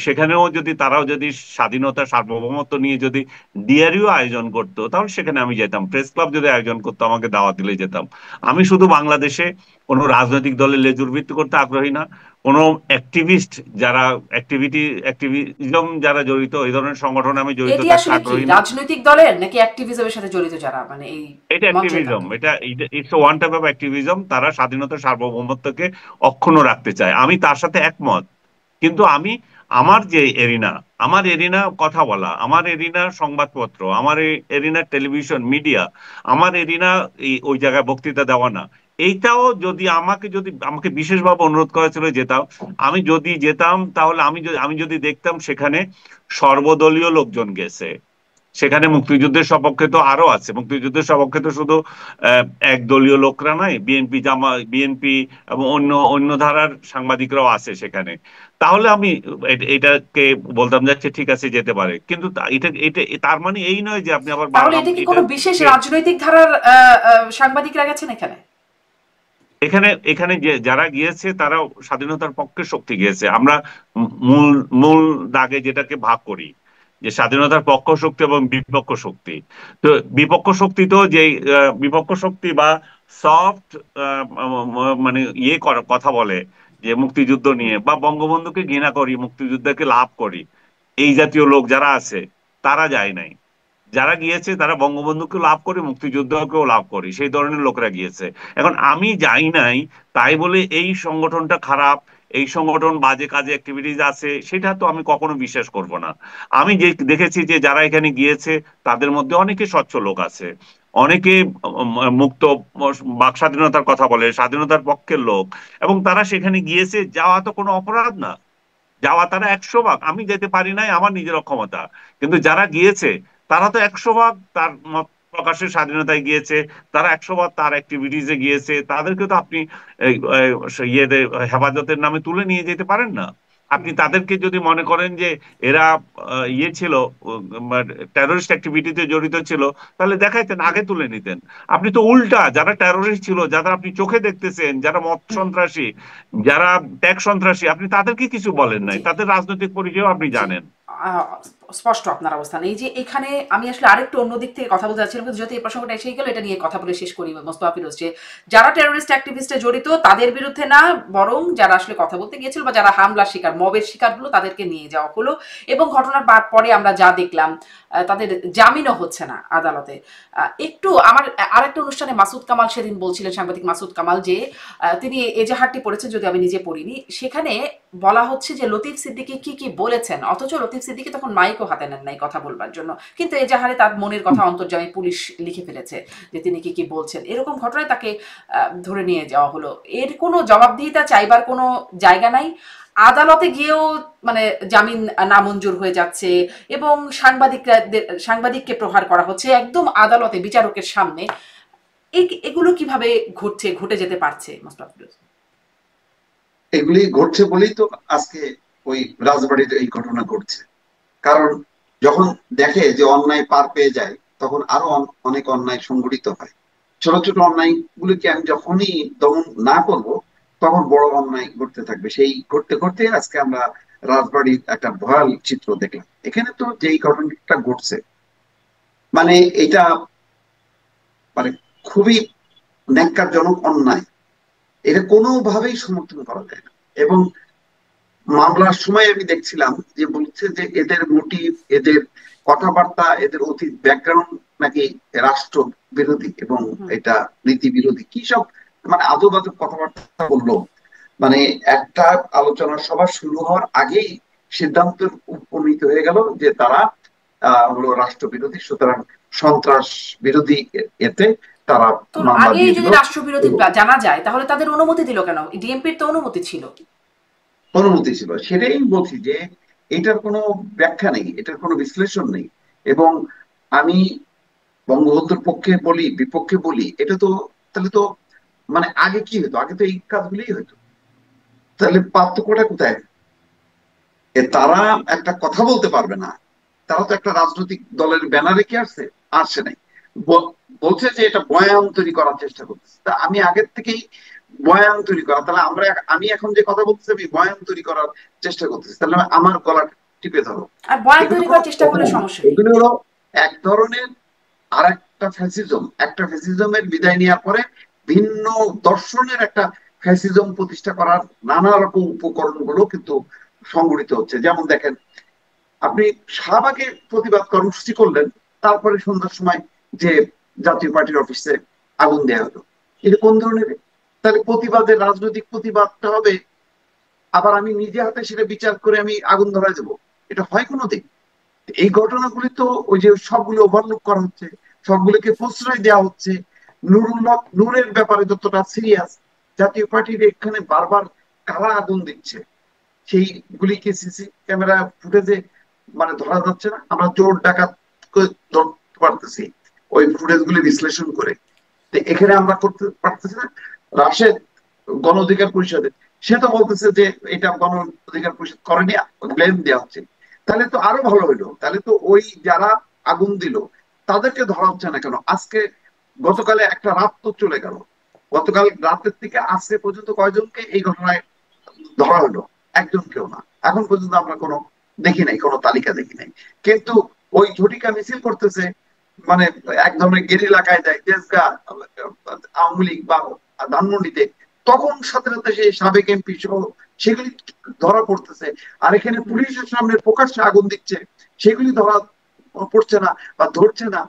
সেখানেও যদি তারাও যদি স্বাধীনতা সার্বভৌমত্ব নিয়ে যদি ডিআরইউ আয়োজন করতো, তাহলে সেখানে আমি যেতাম। প্রেস ক্লাব যদি আয়োজন করতো, আমাকে দাওয়াত দিলে যেতাম। আমি শুধু বাংলাদেশে কোনো রাজনৈতিক দলের লেজুর ভিত্তি করতে আগ্রহী না, কোনো অ্যাক্টিভিস্ট যারা অ্যাক্টিভিজম যারা জড়িত, এই ধরনের সংগঠনে আমি জড়িত এটি থাকতে আসলে কি আগ্রহী না। রাজনৈতিক দলের নাকি অ্যাক্টিভিজমের সাথে জড়িত যারা মানে এই এটা মঞ্চে অ্যাক্টিভিজম, থাকে? এটা it's one type of activism. তারা স্বাধীনতা সার্বভৌমত্বকে অক্ষুণ্ণ রাখতে চায়, আমি তার সাথে একমত। কিন্তু আমি আমার যে এরিনা, আমার এরিনা কথা বলা, আমার এরিনা সংবাদপত্র, আমার এরিনা টেলিভিশন মিডিয়া, আমার এরিনা ওই জায়গায় বক্তৃতা দেওয়া না। এইটাও যদি আমাকে বিশেষভাবে অনুরোধ করা ছিল যেতাম, আমি যদি যেতাম তাহলে আমি যদি দেখতাম সেখানে সর্বদলীয় লোকজন গেছে, সেখানে মুক্তিযুদ্ধের সপক্ষে তো আরো আছে, মুক্তিযুদ্ধের সপক্ষে তো শুধু একদলীয় লোকরা নাই, বিএনপি এবং অন্য অন্য ধারার সাংবাদিকরাও আছে সেখানে। তাহলে আমি এটাকে বলতাম যাচ্ছে ঠিক আছে যেতে পারে, কিন্তু এটা এটা তার মানে এই নয় যে আপনি আবার তাহলে এটা কি কোনো বিশেষ রাজনৈতিক ধারার সাংবাদিকরা গেছেন এখানে? এখানে এখানে যে যারা গিয়েছে তারাও স্বাধীনতার পক্ষে শক্তি গিয়েছে। আমরা মূল মূল দাগে যেটাকে ভাগ করি যে স্বাধীনতার পক্ষ শক্তি এবং বিপক্ষ শক্তি। তো বিপক্ষ শক্তি তো যে বিপক্ষ শক্তি বা সফট মানে কথা বলে যে মুক্তিযুদ্ধ নিয়ে বা বঙ্গবন্ধুকে ঘৃণা করি, মুক্তিযুদ্ধকে লাভ করি, এই জাতীয় লোক যারা আছে তারা যায় নাই। যারা গিয়েছে তারা বঙ্গবন্ধুকে লাভ করে, মুক্তিযুদ্ধকেও লাভ করে, সেই ধরনের লোকরা গিয়েছে। এখন আমি যাই নাই তাই বলে এই সংগঠনটা খারাপ, এই সংগঠন বাজে কাজে অ্যাক্টিভিটিজ আছে, সেটা তো আমি কখনো বিশ্বাস করব না। আমি যে দেখেছি যে যারা এখানে গিয়েছে তাদের মধ্যে অনেকে স্বচ্ছ লোক আছে, অনেকে মুক্ত বাক স্বাধীনতার কথা বলে, স্বাধীনতার পক্ষের লোক, এবং তারা সেখানে গিয়েছে, যাওয়া তো কোনো অপরাধ না। যাওয়া তারা 100 ভাগ, আমি যেতে পারি নাই আমার নিজের অক্ষমতা, কিন্তু যারা গিয়েছে তারা তো 100 ভাগ তার মত প্রকাশের স্বাধীনতায় গিয়েছে, তারা 100 ভাগ তার অ্যাক্টিভিটিসে গিয়েছে, তাদেরকে তো আপনি ইয়েতে হেফাজতের নামে তুলে নিয়ে যেতে পারেন না। আপনি তাদেরকে যদি মনে করেন যে এরা ইয়ে ছিল, টেরোরিস্ট অ্যাক্টিভিটিতে জড়িত ছিল, তাহলে দেখাইতেন, আগে তুলে নিতেন। আপনি তো উল্টা, যারা টেরোরিস্ট ছিল, যারা আপনি চোখে দেখতেছেন, যারা মত সন্ত্রাসী, যারা ত্যাগ সন্ত্রাসী, আপনি তাদেরকে কিছু বলেন নাই, জি তাদের রাজনৈতিক পরিচয় আপনি জি জানেন। আহ, স্পষ্ট আপনার অবস্থান। এই যে এখানে আমি আসলে আরেকটু অন্য দিক থেকে কথা বলতে চাচ্ছিলাম, কিন্তু যদি এই প্রসঙ্গটা এসেই গেল, এটা নিয়ে কথা বলে শেষ করি। মোস্তফা ফিরোজ, যে যারা টেরোরিস্ট অ্যাক্টিভিস্টে জড়িত তাদের বিরুদ্ধে না, বরং যারা আসলে কথা বলতে গিয়েছিল বা যারা হামলার শিকার, মবের শিকার হলো, তাদেরকে নিয়ে যাওয়া হলো। এবং ঘটনার পরে আমরা যা দেখলাম, তাদের জামিনও হচ্ছে না আদালতে। একটু আমার আরেকটা অনুষ্ঠানে মাসুদ কামাল সেদিন বলছিলেন, সাংবাদিক মাসুদ কামাল, যে তিনি এজাহারটি পড়েছেন, যদি আমি নিজে পড়িনি। সেখানে বলা হচ্ছে যে লতিফ সিদ্দিকী কি কি বলেছেন, অথচ লতিফ সিদ্দিকী তখন মাইকও হাতে নেন নাই কথা বলবার জন্য, কিন্তু এজাহারে তার মনের কথা অন্তর্জামী পুলিশ লিখে ফেলেছে যে তিনি কি কি বলছেন। এরকম ঘটনায় তাকে ধরে নিয়ে যাওয়া হলো। এর কোনো জবাবদিহিতা চাইবার কোনো জায়গা নাই। আদালতে গিয়েও মানে জামিন নামঞ্জুর হয়ে যাচ্ছে, এবং সাংবাদিককে প্রহার করা হচ্ছে একদম আদালতে, বিচারকের সামনে। এগুলো কিভাবে ঘটে যেতে পারছে মোস্তফা ফিরোজ? এগুলি ঘটছে বলেই তো আজকে ওই রাজবাড়ির এই ঘটনা ঘটছে। কারণ যখন দেখে যে অন্যায় পার পেয়ে যায়, তখন আরো অনেক অন্যায় সংঘটিত হয়। ছোট ছোট অন্যায় গুলিকে আমি যখনই দমন না করব, তখন বড় অন্যায় ঘটতে থাকবে। সেই ঘটতে ঘটতে আজকে আমরা রাজবাড়ির একটা ভয়াল চিত্র দেখলাম। এখানে তো যেই ঘটনাটা ঘটছে, মানে এটা মানে খুবই ন্যাক্কারজনক অন্যায়। এটা কোনোভাবেই সমর্থন করা যায় না। এবং মামলার সময় আমি দেখছিলাম যে বলছে যে এদের মোটিভ, এদের কথাবার্তা, এদের অতীত ব্যাকগ্রাউন্ড নাকি রাষ্ট্র বিরোধী এবং এটা নীতি বিরোধী, কি সব মানে আজব আজব কথাবার্তা বললো। মানে একটা আলোচনা সভা শুরু হওয়ার আগেই সিদ্ধান্ত উপনীত হয়ে গেল যে তারা হলো রাষ্ট্র বিরোধী, সুতরাং সন্ত্রাস বিরোধী এতে তারা তো মামলা আগেই দিয়ে দিল। যদি রাষ্ট্রবিরোধী জানা যায়, তাহলে তাদের অনুমতি দিল কেন? ডিএমপির তো অনুমতি ছিল। অনুমতি ছিল, সেটাই বলছি যে এটার কোনো ব্যাখ্যা নেই, এটার কোনো বিশ্লেষণ নেই। এবং আমি বঙ্গবন্ধুর পক্ষে বলি বিপক্ষে বলি, এটা তো তাহলে তো মানে আগে কি হতো? আগে তো এই কাজগুলোই হতো। তাহলে পার্থক্যটা কোথায়? তারা একটা কথা বলতে পারবে না, তারা তো একটা রাজনৈতিক দলের ব্যানারে কি আসছে? আসছে নাই। বলছে যে এটা বয়ান তৈরি করার চেষ্টা করতেছে। তা আমি আগের থেকেই বয়ান তৈরি করা, তাহলে আমি এখন যে কথা বলতেছি আমি বয়ান তৈরি করার চেষ্টা করতেছি, তাহলে আমার গলা টিপে ধরো। আর বয়ান এগুলো তৈরি কোনো করার চেষ্টা কথা করলে না, সমস্যা কি? এগুলো হলো এক ধরনের একটা ফ্যাসিজমের বিদায় নেওয়ার পরে ভিন্ন দর্শনের একটা ফ্যাসিজম প্রতিষ্ঠা করার নানা রকম উপকরণগুলো কিন্তু সংগঠিত হচ্ছে। যেমন দেখেন, আপনি শাহবাগে প্রতিবাদ কর্মসূচি করলেন, তারপরে সন্ধ্যার সময় যে জাতীয় পার্টির অফিসে আগুন দেওয়া হলো, এটা কোন ধরনের? তাহলে প্রতিবাদের রাজনৈতিক প্রতিবাদটা হবে, আবার আমি নিজে হাতে সেটা বিচার করে আমি আগুন ধরায় দেবো? এটা হয় কোনোদিন? এই ঘটনাগুলি তো ওই যে সবগুলো ওভারলুক করা হচ্ছে, সবগুলোকে প্রশ্রয় দেওয়া হচ্ছে। নূরের ব্যাপারে যতটা সিরিয়াস, জাতীয় পার্টির এখানে বারবার কারা আগুন দিচ্ছে সেইগুলিকে সিসি ক্যামেরা ফুটেজে মানে ধরা যাচ্ছে না? আমরা চোর ডাকাত ধরতে পারতেছি ওই ফুটেজ গুলি বিশ্লেষণ করে। তো এখানে আমরা করতে পারতেছি না। রাশেদ গণ অধিকার পরিষদে সে তো বলতেছে যে এটা গণ অধিকার পরিষদ করেনি, ব্লেম দেওয়া হচ্ছে। তাহলে তো আরো ভালো হইলো, তাহলে তো ওই যারা আগুন দিল তাদেরকে ধরা হচ্ছে না কেন? আজকে গতকালে একটা রাত তো চলে গেল, গতকাল রাতের থেকে আজকে পর্যন্ত কয়জনকে এই ঘটনায় ধরা হলো? একজনকেও না। এখন পর্যন্ত আমরা কোনো দেখি নাই, কোনো তালিকা দেখি নাই। কিন্তু ওই ঝটিকা মিছিল করতেছে, মানে এক ধরনের গেরিলা কায়দায় তেজগা আওয়ামী লীগ বা ধানমন্ডিতে, তখন সাথে সাথে সেই সাবেক এমপি সহ সেগুলি ধরা পড়তেছে। আর এখানে পুলিশের সামনে প্রকাশ্যে আগুন দিচ্ছে, সেগুলি ধরা পড়ছে না বা ধরছে না।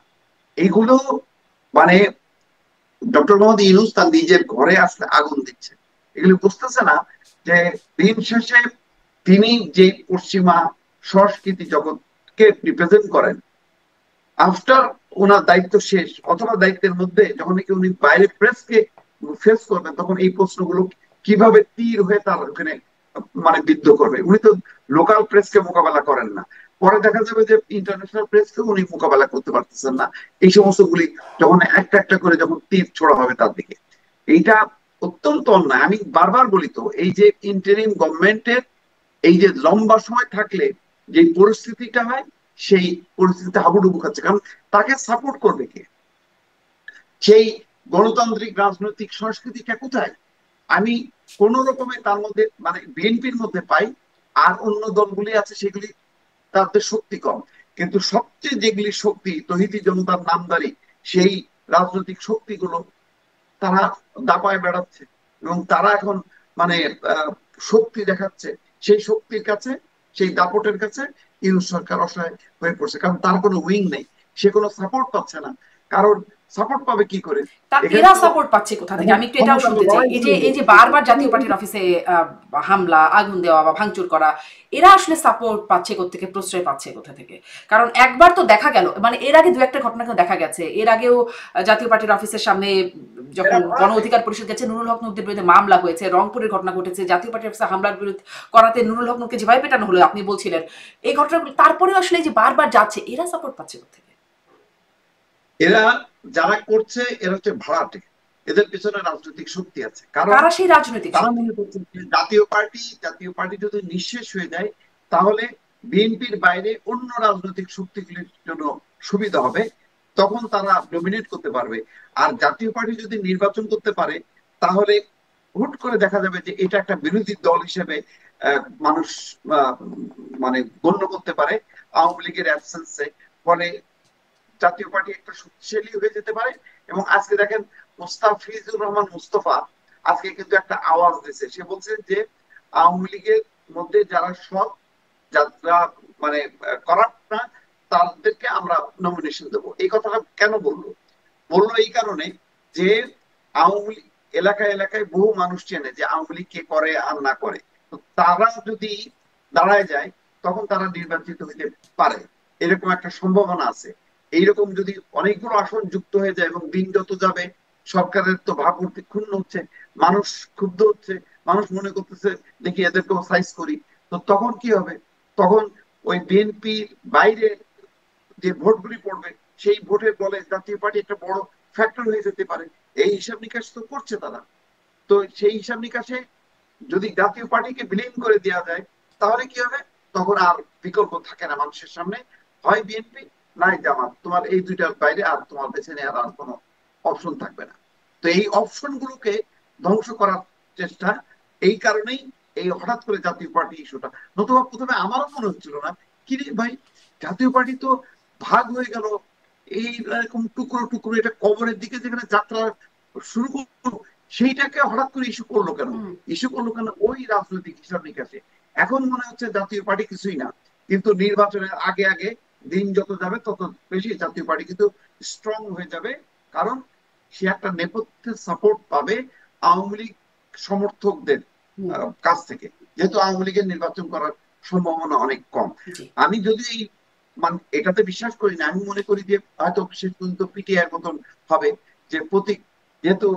এইগুলো মানে ডক্টর মোহাম্মদ ইউনূস তার নিজের ঘরে আসলে আগুন দিচ্ছে, এগুলি বুঝতেছে না যে দিন শেষে তিনি যে পশ্চিমা সংস্কৃতি জগৎকে রিপ্রেজেন্ট করেন, আফটার ওনার দায়িত্ব শেষ অথবা দায়িত্বের মধ্যে যখন নাকি উনি বাইরে প্রেসকে ফেস করবেন, তখন এই প্রশ্নগুলো কিভাবে তীর হয়ে তার ওখানে মানে বিদ্ধ করবে? উনি তো লোকাল প্রেসকে মোকাবেলা করেন না, পরে দেখা যাবে যে ইন্টারন্যাশনাল প্রেসকে উনি মোকাবেলা করতে পারতেছেন না। এই সমস্ত গুলি যখন একটা একটা করে যখন তীর ছোড়া হবে তার দিকে, এইটা অত্যন্ত অন্যায়। আমি বারবার বলি তো, এই যে ইন্টারিম গভর্নমেন্টের এই যে লম্বা সময় থাকলে যে পরিস্থিতিটা হয়, সেই পরিস্থিতিতে হাবুডুবু খাচ্ছে। কারণ তাকে সাপোর্ট করবে কে? সেই গণতান্ত্রিক রাজনৈতিক সংস্কৃতিটা কোথায়? আমি কোন রকমে তার মধ্যে মানে বিএনপির মধ্যে পাই, আর অন্য দলগুলি আছে সেগুলি তাদের শক্তি কম। কিন্তু সবচেয়ে যেগুলি শক্তি তহিদি জনতার নামদারি, সেই রাজনৈতিক শক্তিগুলো তারা দাপায় বেড়াচ্ছে এবং তারা এখন মানে শক্তি দেখাচ্ছে। সেই শক্তির কাছে, সেই দাপটের কাছে ইউনূস সরকার অসহায় হয়ে পড়ছে, কারণ তার কোনো উইং নেই, সে কোনো সাপোর্ট পাচ্ছে না। কারণ সাপোর্ট পাবে কি করে? তার এখানে এরা তো সাপোর্ট পাচ্ছে কোথা থেকে? আমি একটু এটাও শুনতে চাই। এই যে বারবার জাতীয় পার্টির অফিসে হামলা, আগুন দেওয়া বা ভাঙচুর করা, এরা আসলে সাপোর্ট পাচ্ছে কোত্থেকে, প্রশ্রয় পাচ্ছে কোথা থেকে? কারণ একবার তো দেখা গেল, মানে এর আগে দু একটা ঘটনা কিন্তু দেখা গেছে। এর আগেও জাতীয় পার্টির অফিসের সামনে যখন গণ অধিকার পরিষদ গেছে, নুরুল হক নূরদের বিরুদ্ধে মামলা হয়েছে, রংপুরের ঘটনা ঘটেছে, জাতীয় পার্টির অফিসে হামলার বিরুদ্ধে করাতে নুরুল হক নূরকে যেভাবে পেটানো হলো আপনি বলছিলেন, এই ঘটনাগুলো তারপরেও আসলে যে বারবার যাচ্ছে, এরা সাপোর্ট পাচ্ছে কোথেকে? এরা যারা করছে এরা হচ্ছে ভাড়াটে, এদের পিছনে রাজনৈতিক শক্তি আছে। কারণ কারা সেই রাজনৈতিক তারা শক্তি? মনে করছে যে জাতীয় পার্টি যদি নিঃশেষ হয়ে যায়, তাহলে বিএনপির বাইরে অন্য রাজনৈতিক শক্তিগুলির জন্য সুবিধা হবে, তখন তারা ডমিনেট করতে পারবে। আর জাতীয় পার্টি যদি নির্বাচন করতে পারে, তাহলে হুট করে দেখা যাবে যে এটা একটা বিরোধী দল হিসেবে মানুষ মানে গণ্য করতে পারে আওয়ামী লীগের অ্যাবসেন্সে। ফলে জাতীয় পার্টি একটা শক্তিশালী হয়ে যেতে পারে। এবং আজকে দেখেন, মোস্তাফিজুর রহমান মুস্তফা আজকে কিন্তু একটা আওয়াজ দিয়েছে, সে বলছে যে আওয়ামী লীগের মধ্যে যারা সৎ, যারা মানে করাপ্ট না, তাদেরকে আমরা নমিনেশন দেবো। এই কথাটা কেন বললো? বললো এই কারণে যে আওয়ামী লীগ এলাকায় এলাকায় বহু মানুষ চেনে যে আওয়ামী লীগ কে করে আর না করে। তো তারা যদি দাঁড়ায় যায়, তখন তারা নির্বাচিত হইতে পারে, এরকম একটা সম্ভাবনা আছে। এইরকম যদি অনেকগুলো আসন যুক্ত হয়ে যায় এবং দিন যত যাবে, সরকারের তো ভাবমূর্তি ক্ষুণ্ণ হচ্ছে, মানুষ ক্ষুব্ধ হচ্ছে, মানুষ মনে করতেছে দেখি এদেরকেও সাইজ করি। তো তখন কি হবে? তখন ওই বিএনপির বাইরে যে ভোটগুলি পড়বে, সেই ভোটের বলে জাতীয় পার্টি একটা বড় ফ্যাক্টর হয়ে যেতে পারে। এই হিসাব নিকাশ তো করছে তারা। তো সেই হিসাব নিকাশে যদি জাতীয় পার্টিকে বিলীন করে দেওয়া যায়, তাহলে কি হবে? তখন আর বিকল্প থাকে না মানুষের সামনে, হয় বিএনপি নাই জামাত, তোমার এই দুইটার বাইরে আর তোমার বেছে নেওয়ার আর কোনো অপশন থাকবে না। তো এই অপশন গুলোকে ধ্বংস করার চেষ্টা। এই কারণেই এই হঠাৎ করে জাতীয় পার্টি ইস্যুটা, নতুবা প্রথমে আমারও মনে হচ্ছিল না কি রে ভাই, জাতীয় পার্টি তো ভাগ হয়ে গেল, এই এরকম টুকরো টুকরো, এটা কবরের দিকে যেখানে যাত্রা শুরু করলো, সেইটাকে হঠাৎ করে ইস্যু করলো কেন? ইস্যু করলো কেন ওই রাজনৈতিক হিসাব নিকাশে। এখন মনে হচ্ছে জাতীয় পার্টি কিছুই না, কিন্তু নির্বাচনের আগে আগে দিন যত যাবে তত বেশি জাতীয় পার্টি কিন্তু স্ট্রং হয়ে যাবে, কারণ সে একটা নেপথ্যের সাপোর্ট পাবে আওয়ামী লীগ সমর্থকদের কাছ থেকে, যেহেতু আওয়ামী লীগের নির্বাচন করার সম্ভাবনা অনেক কম। আমি যদি এই মানে এটাতে বিশ্বাস করি না, আমি মনে করি যে হয়তো শেষ পর্যন্ত পিটিআই এর মতন হবে, যে প্রতীক যেহেতু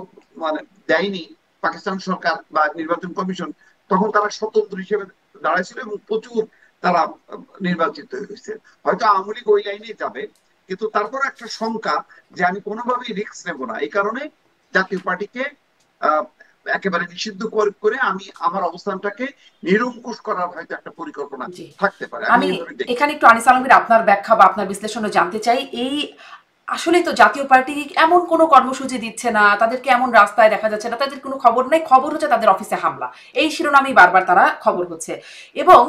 মানে দেয়নি পাকিস্তান সরকার বা নির্বাচন কমিশন, তখন তারা স্বতন্ত্র হিসেবে দাঁড়াইছিল এবং প্রচুর তারা নির্বাচিত হয়েছে। হয়তো আওয়ামী লীগ ওই লাইনে যাবে, কিন্তু তারপর একটা শঙ্কা যে আমি কোনোভাবেই রিস্ক নেব না, এই কারণে জাতীয় পার্টিকে একেবারে নিষিদ্ধ করে আমি আমার অবস্থানটাকে নিরঙ্কুশ করার হয়তো একটা পরিকল্পনা থাকতে পারে। আমি এখানে একটু আনিস আলমগীর আপনার ব্যাখ্যা বা আপনার বিশ্লেষণও জানতে চাই। এই আসলে তো জাতীয় পার্টি এমন কোনো কর্মসূচি দিচ্ছে না, তাদেরকে এমন রাস্তায় দেখা যাচ্ছে না, তাদের কোনো খবর নেই, খবর হচ্ছে তাদের অফিসে হামলা, এই শিরোনামই বারবার তারা খবর হচ্ছে। এবং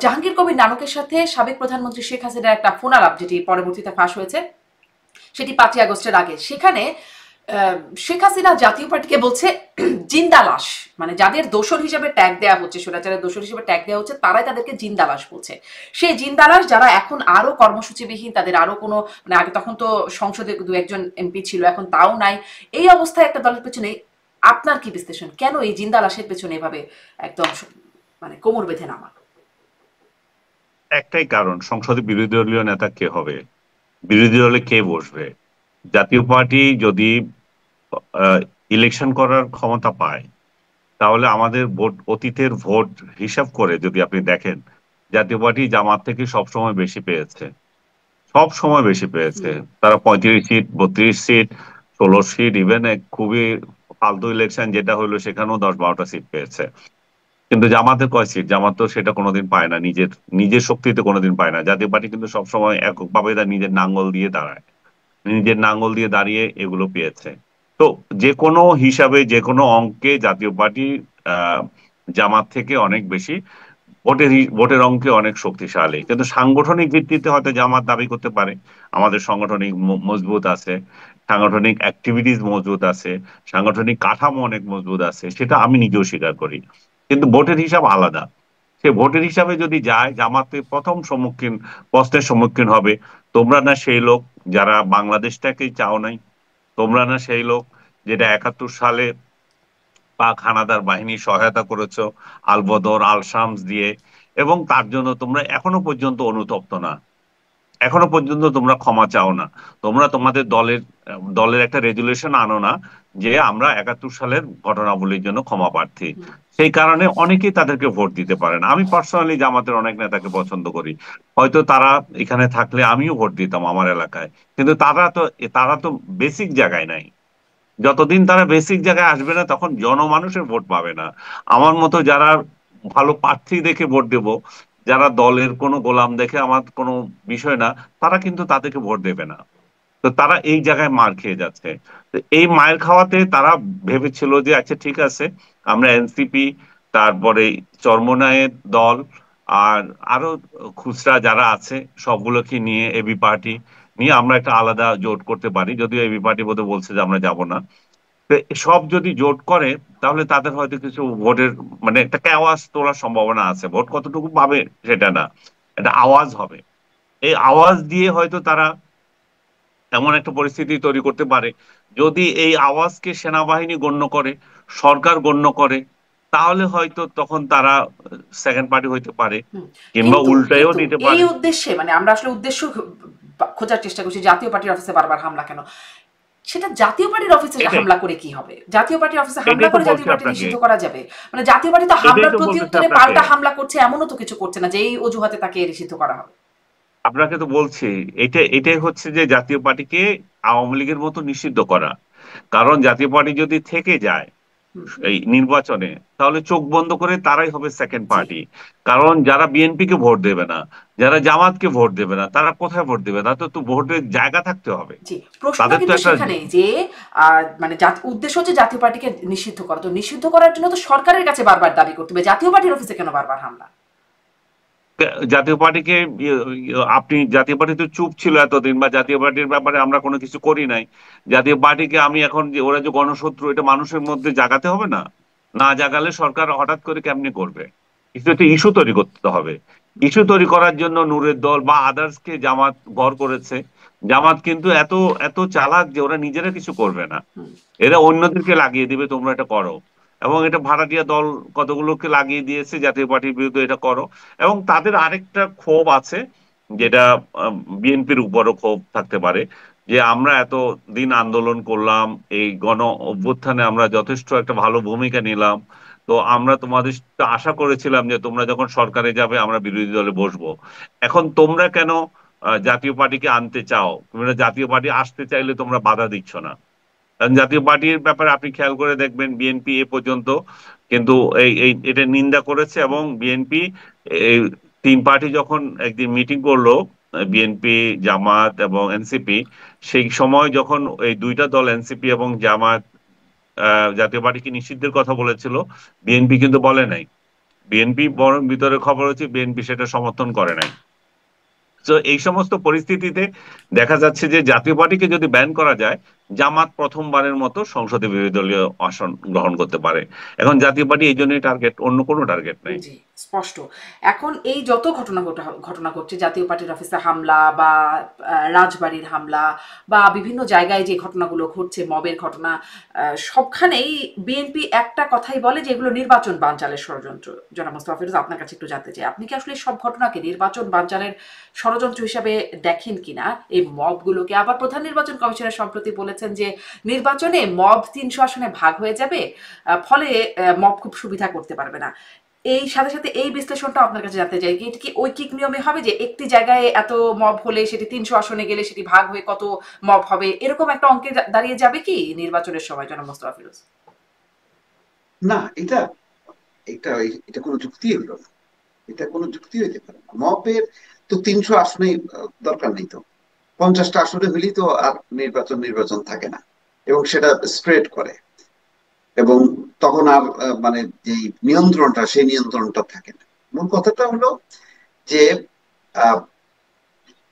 জাহাঙ্গীর কবির নানকের সাথে সাবেক প্রধানমন্ত্রী শেখ হাসিনার একটা ফোন আলাপ যেটি পরবর্তীতে ফাঁস হয়েছে, সেটি 5ই আগস্টের আগে। সেখানে শেখ হাসিনা জাতীয় পার্টিকে বলছে জিন্দা লাশ, মানে যাদের দোষর হিসেবে ট্যাগ দেওয়া হচ্ছে, স্বৈরাচারের দোষর হিসেবে ট্যাগ দেওয়া হচ্ছে, তারাই তাদেরকে জিন্দা লাশ বলছে। সেই জিন্দা লাশ যারা এখন আরো কর্মসূচিবিহীন, তাদের আরো কোনো মানে আগে তখন তো সংসদে 2-1 এমপি ছিল, এখন তাও নাই। এই অবস্থায় একটা দলের পেছনে আপনার কি বিশ্লেষণ, কেন এই জিন্দা লাশের পেছনে এভাবে একদম মানে কোমর বেঁধে নামা? একটাই কারণ, সংসদে বিরোধী দলীয় নেতা কে হবে, বিরোধী দলে কে বসবে। জাতীয় পার্টি যদি ইলেকশন করার ক্ষমতা পায়, তাহলে আমাদের ভোট, অতীতের ভোট হিসাব করে যদি আপনি দেখেন, জাতীয় পার্টি জামাত থেকে সবসময় বেশি পেয়েছে, সব সময় বেশি পেয়েছে। তারা 35 সিট, 32 সিট, 16 সিট, ইভেন খুবই ফালতু ইলেকশন যেটা হলো সেখানেও 10-12টা সিট পেয়েছে। কিন্তু জামাতের কয় সিট? জামাত তো সেটা কোনোদিন পায় না, নিজের নিজের শক্তিতে কোনোদিন পায় না। জাতীয় পার্টি কিন্তু সবসময় এককভাবে তার নিজের নাঙ্গল দিয়ে দাঁড়ায়, নিজের নাঙ্গল দিয়ে দাঁড়িয়ে এগুলো পেয়েছে। তো যে কোনো হিসাবে, যে কোনো অঙ্কে জাতীয় পার্টি আহ জামাত থেকে অনেক বেশি ভোটের অঙ্কে অনেক শক্তিশালী। কিন্তু সাংগঠনিক ভিত্তিতে হয়তো জামাত দাবি করতে পারে আমাদের সাংগঠনিক মজবুত আছে, সাংগঠনিক অ্যাক্টিভিটিস মজবুত আছে, সাংগঠনিক কাঠামো অনেক মজবুত আছে, সেটা আমি নিজেও স্বীকার করি। কিন্তু ভোটের হিসাব আলাদা। সে ভোটের হিসাবে যদি যায়, জামাতে প্রথম প্রশ্নের সম্মুখীন হবে, তোমরা না সেই লোক যারা বাংলাদেশটাকেই চাও নাই, তোমরা না সেই লোক যেটা 71 সালে পাক হানাদার বাহিনী সহায়তা করেছো আলবদর আল শামস দিয়ে, এবং তার জন্য তোমরা এখনো পর্যন্ত অনুতপ্ত না, এখনো পর্যন্ত তোমরা ক্ষমা চাও না, তোমরা তোমাদের দলের একটা রেজুলেশন আনো না যে আমরা 71 সালের ঘটনাবলীর জন্য ক্ষমা প্রার্থী। সেই কারণে অনেকেই তাদেরকে ভোট দিতে পারে না। আমি পার্সোনালি জামাতের অনেক নেতাকে পছন্দ করি, হয়তো তারা এখানে থাকলে আমিও ভোট দিতাম আমার এলাকায়, কিন্তু তারা তো বেসিক জায়গায় নাই। যতদিন তারা বেসিক জায়গায় আসবে না, তখন জনমানুষের ভোট পাবে না। আমার মতো যারা ভালো প্রার্থী দেখে ভোট দেব, যারা দলের কোনো গোলাম দেখে আমার কোনো বিষয় না, তারা কিন্তু তাদেরকে ভোট দেবে না। তো তারা এই জায়গায় মার খেয়ে যাচ্ছে। তো এই মায়ের খাওয়াতে তারা ভেবেছিল যে আচ্ছা ঠিক আছে, আমরা এনসিপি, তারপরে চরমোনাইয়ের দল, আর আরো খুচরা যারা আছে সবগুলোকে নিয়ে, এবি পার্টি নিয়ে আমরা একটা আলাদা জোট করতে পারি। যদিও এবি পার্টি বোধহয় বলছে যে আমরা যাব না। তো সব যদি জোট করে, তাহলে তাদের হয়তো কিছু ভোটের মানে একটা আওয়াজ তোলার সম্ভাবনা আছে। ভোট কতটুকু পাবে সেটা না, একটা আওয়াজ হবে। এই আওয়াজ দিয়ে হয়তো তারা এমন একটা পরিস্থিতি তৈরি করতে পারে, যদি এই আওয়াজকে সেনাবাহিনী গণ্য করে, সরকার গণ্য করে, তাহলে হয়তো তখন তারা সেকেন্ড পার্টি হইতে পারে, কিংবা উল্টায়ও দিতে এই পারে। উদ্দেশ্যে মানে আমরা আসলে উদ্দেশ্য খোঁজার চেষ্টা করছি, জাতীয় পার্টির অফিসে বারবার হামলা কেন? সেটা জাতীয় পার্টির অফিসে হামলা করে কি হবে? জাতীয় পার্টির অফিসে হামলা করে জাতীয় পার্টি নিষিদ্ধ করা যাবে? মানে জাতীয় পার্টি তো হামলার প্রত্যুত্তরে পাল্টা হামলা করছে, এমনও তো কিছু করছে না যে এই অজুহাতে তাকে নিষিদ্ধ করা হবে। আপনাকে তো বলছি, এটাই হচ্ছে যে জাতীয় পার্টিকে আওয়ামী লীগের মতো নিষিদ্ধ করা। কারণ জাতীয় পার্টি যদি থেকে যায় এই নির্বাচনে, তাহলে চোখ বন্ধ করে তারাই হবে সেকেন্ড পার্টি। কারণ যারা বিএনপি কে ভোট দেবে না, যারা জামাতকে ভোট দেবে না, তারা কোথায় ভোট দেবে? তাদের তো ভোটের জায়গা থাকতে হবে। প্রশ্নটা কিন্তু সেখানে যে মানে উদ্দেশ্য হচ্ছে জাতীয় পার্টিকে নিষিদ্ধ করা, তো নিষিদ্ধ করার জন্য তো সরকারের কাছে বারবার দাবি করতে হবে, জাতীয় পার্টির অফিসে কেন বারবার হামলা? জাতীয় পার্টিকে আপনি জাতীয় পার্টি তো চুপ ছিল এতদিন, বা জাতীয় পার্টির ব্যাপারে আমরা কোনো কিছু করি নাই। জাতীয় পার্টিকে আমি এখন যে ওরা যে গণশত্রু, এটা মানুষের মধ্যে জাগাতে হবে না? না জাগালে সরকার হঠাৎ করে কেমনি করবে? কিছু একটা ইস্যু তৈরি করতে হবে। ইস্যু তৈরি করার জন্য নূরের দল বা আদার্স কে জামাত ভর করেছে। জামাত কিন্তু এত এত চালাক যে ওরা নিজেরা কিছু করবে না, হুম। এরা অন্যদেরকে লাগিয়ে দিবে তোমরা এটা করো। এবং এটা ভাড়াটিয়া দল কতগুলোকে লাগিয়ে দিয়েছে জাতীয় পার্টির বিরুদ্ধে, এটা করো। এবং তাদের আরেকটা ক্ষোভ আছে, যেটা বিএনপির উপরও ক্ষোভ থাকতে পারে, যে আমরা এত দিন আন্দোলন করলাম, এই গণ অভ্যুত্থানে আমরা যথেষ্ট একটা ভালো ভূমিকা নিলাম, তো আমরা তোমাদের সাথে আশা করেছিলাম যে তোমরা যখন সরকারে যাবে আমরা বিরোধী দলে বসবো। এখন তোমরা কেন জাতীয় পার্টিকে আনতে চাও? তোমরা জাতীয় পার্টি আসতে চাইলে তোমরা বাধা দিচ্ছ না। কারণ জাতীয় পার্টির ব্যাপারে আপনি খেয়াল করে দেখবেন, বিএনপি এ পর্যন্ত কিন্তু এই এই এটা নিন্দা করেছে। এবং বিএনপি এই তিন পার্টি যখন একদিন মিটিং করলো, বিএনপি, জামাত এবং এনসিপি, সেই সময় যখন এই দুইটা দল এনসিপি এবং জামাত জাতীয় পার্টিকে নিষিদ্ধের কথা বলেছিল, বিএনপি কিন্তু বলে নাই। বিএনপি বরং ভিতরে খবর হচ্ছে বিএনপি সেটা সমর্থন করে নাই। তো এই সমস্ত পরিস্থিতিতে দেখা যাচ্ছে যে জাতীয় পার্টিকে যদি ব্যান করা যায়, জামাত প্রথমবারের মতো সংসদে বিরোধী দলীয় আসন গ্রহণ করতে পারে। এখন জাতীয় পার্টি এই জন্যই টার্গেট, অন্য কোনো টার্গেট নেই। জি, স্পষ্ট। এখন এই যত ঘটনা ঘটছে, জাতীয় পার্টির অফিসে হামলা বা রাজবাড়ির হামলা বা বিভিন্ন জায়গায় যে ঘটনাগুলো ঘটছে, মবের ঘটনা, সবখানেই বিএনপি একটা কথাই বলে যে এগুলো নির্বাচন বানচালের ষড়যন্ত্র। জনাব মোস্তফা ফিরোজ, আপনার কাছে একটু জানতে চাই, আপনি কি আসলে সব ঘটনাকে নির্বাচন বানচালের ষড়যন্ত্র হিসাবে দেখেন কিনা? এই মবগুলোকে আবার প্রধান নির্বাচন কমিশনের সম্প্রতি বলেছেন যে নির্বাচনে মব 300 আসনে ভাগ হয়ে যাবে, ফলে মব খুব সুবিধা করতে পারবে না। এই সাথে সাথে এই বিশ্লেষণটা আপনার কাছে জানতে চাই, এটা কি ঐকিক নিয়মে হবে যে একটি জায়গায় এত মব হলে সেটি 300 আসনে গেলে সেটি ভাগ হয়ে কত মব হবে, এরকম একটা অঙ্কে দাঁড়িয়ে যাবে কি নির্বাচনের সময়, জনাব মোস্তফা ফিরোজ? না, এটা এটা এটা কোনো যুক্তি হলো না। এটা কোনো যুক্তি হইতে পারে না। মবের তো 300 আসনে দরকার নেই তো। 50টা আসনে হইলেই তো আর নির্বাচন থাকে না, এবং সেটা স্প্রেড করে, এবং তখন আর মানে যে নিয়ন্ত্রণটা, সেই নিয়ন্ত্রণটা থাকে না। মূল কথাটা হলো যে আহ,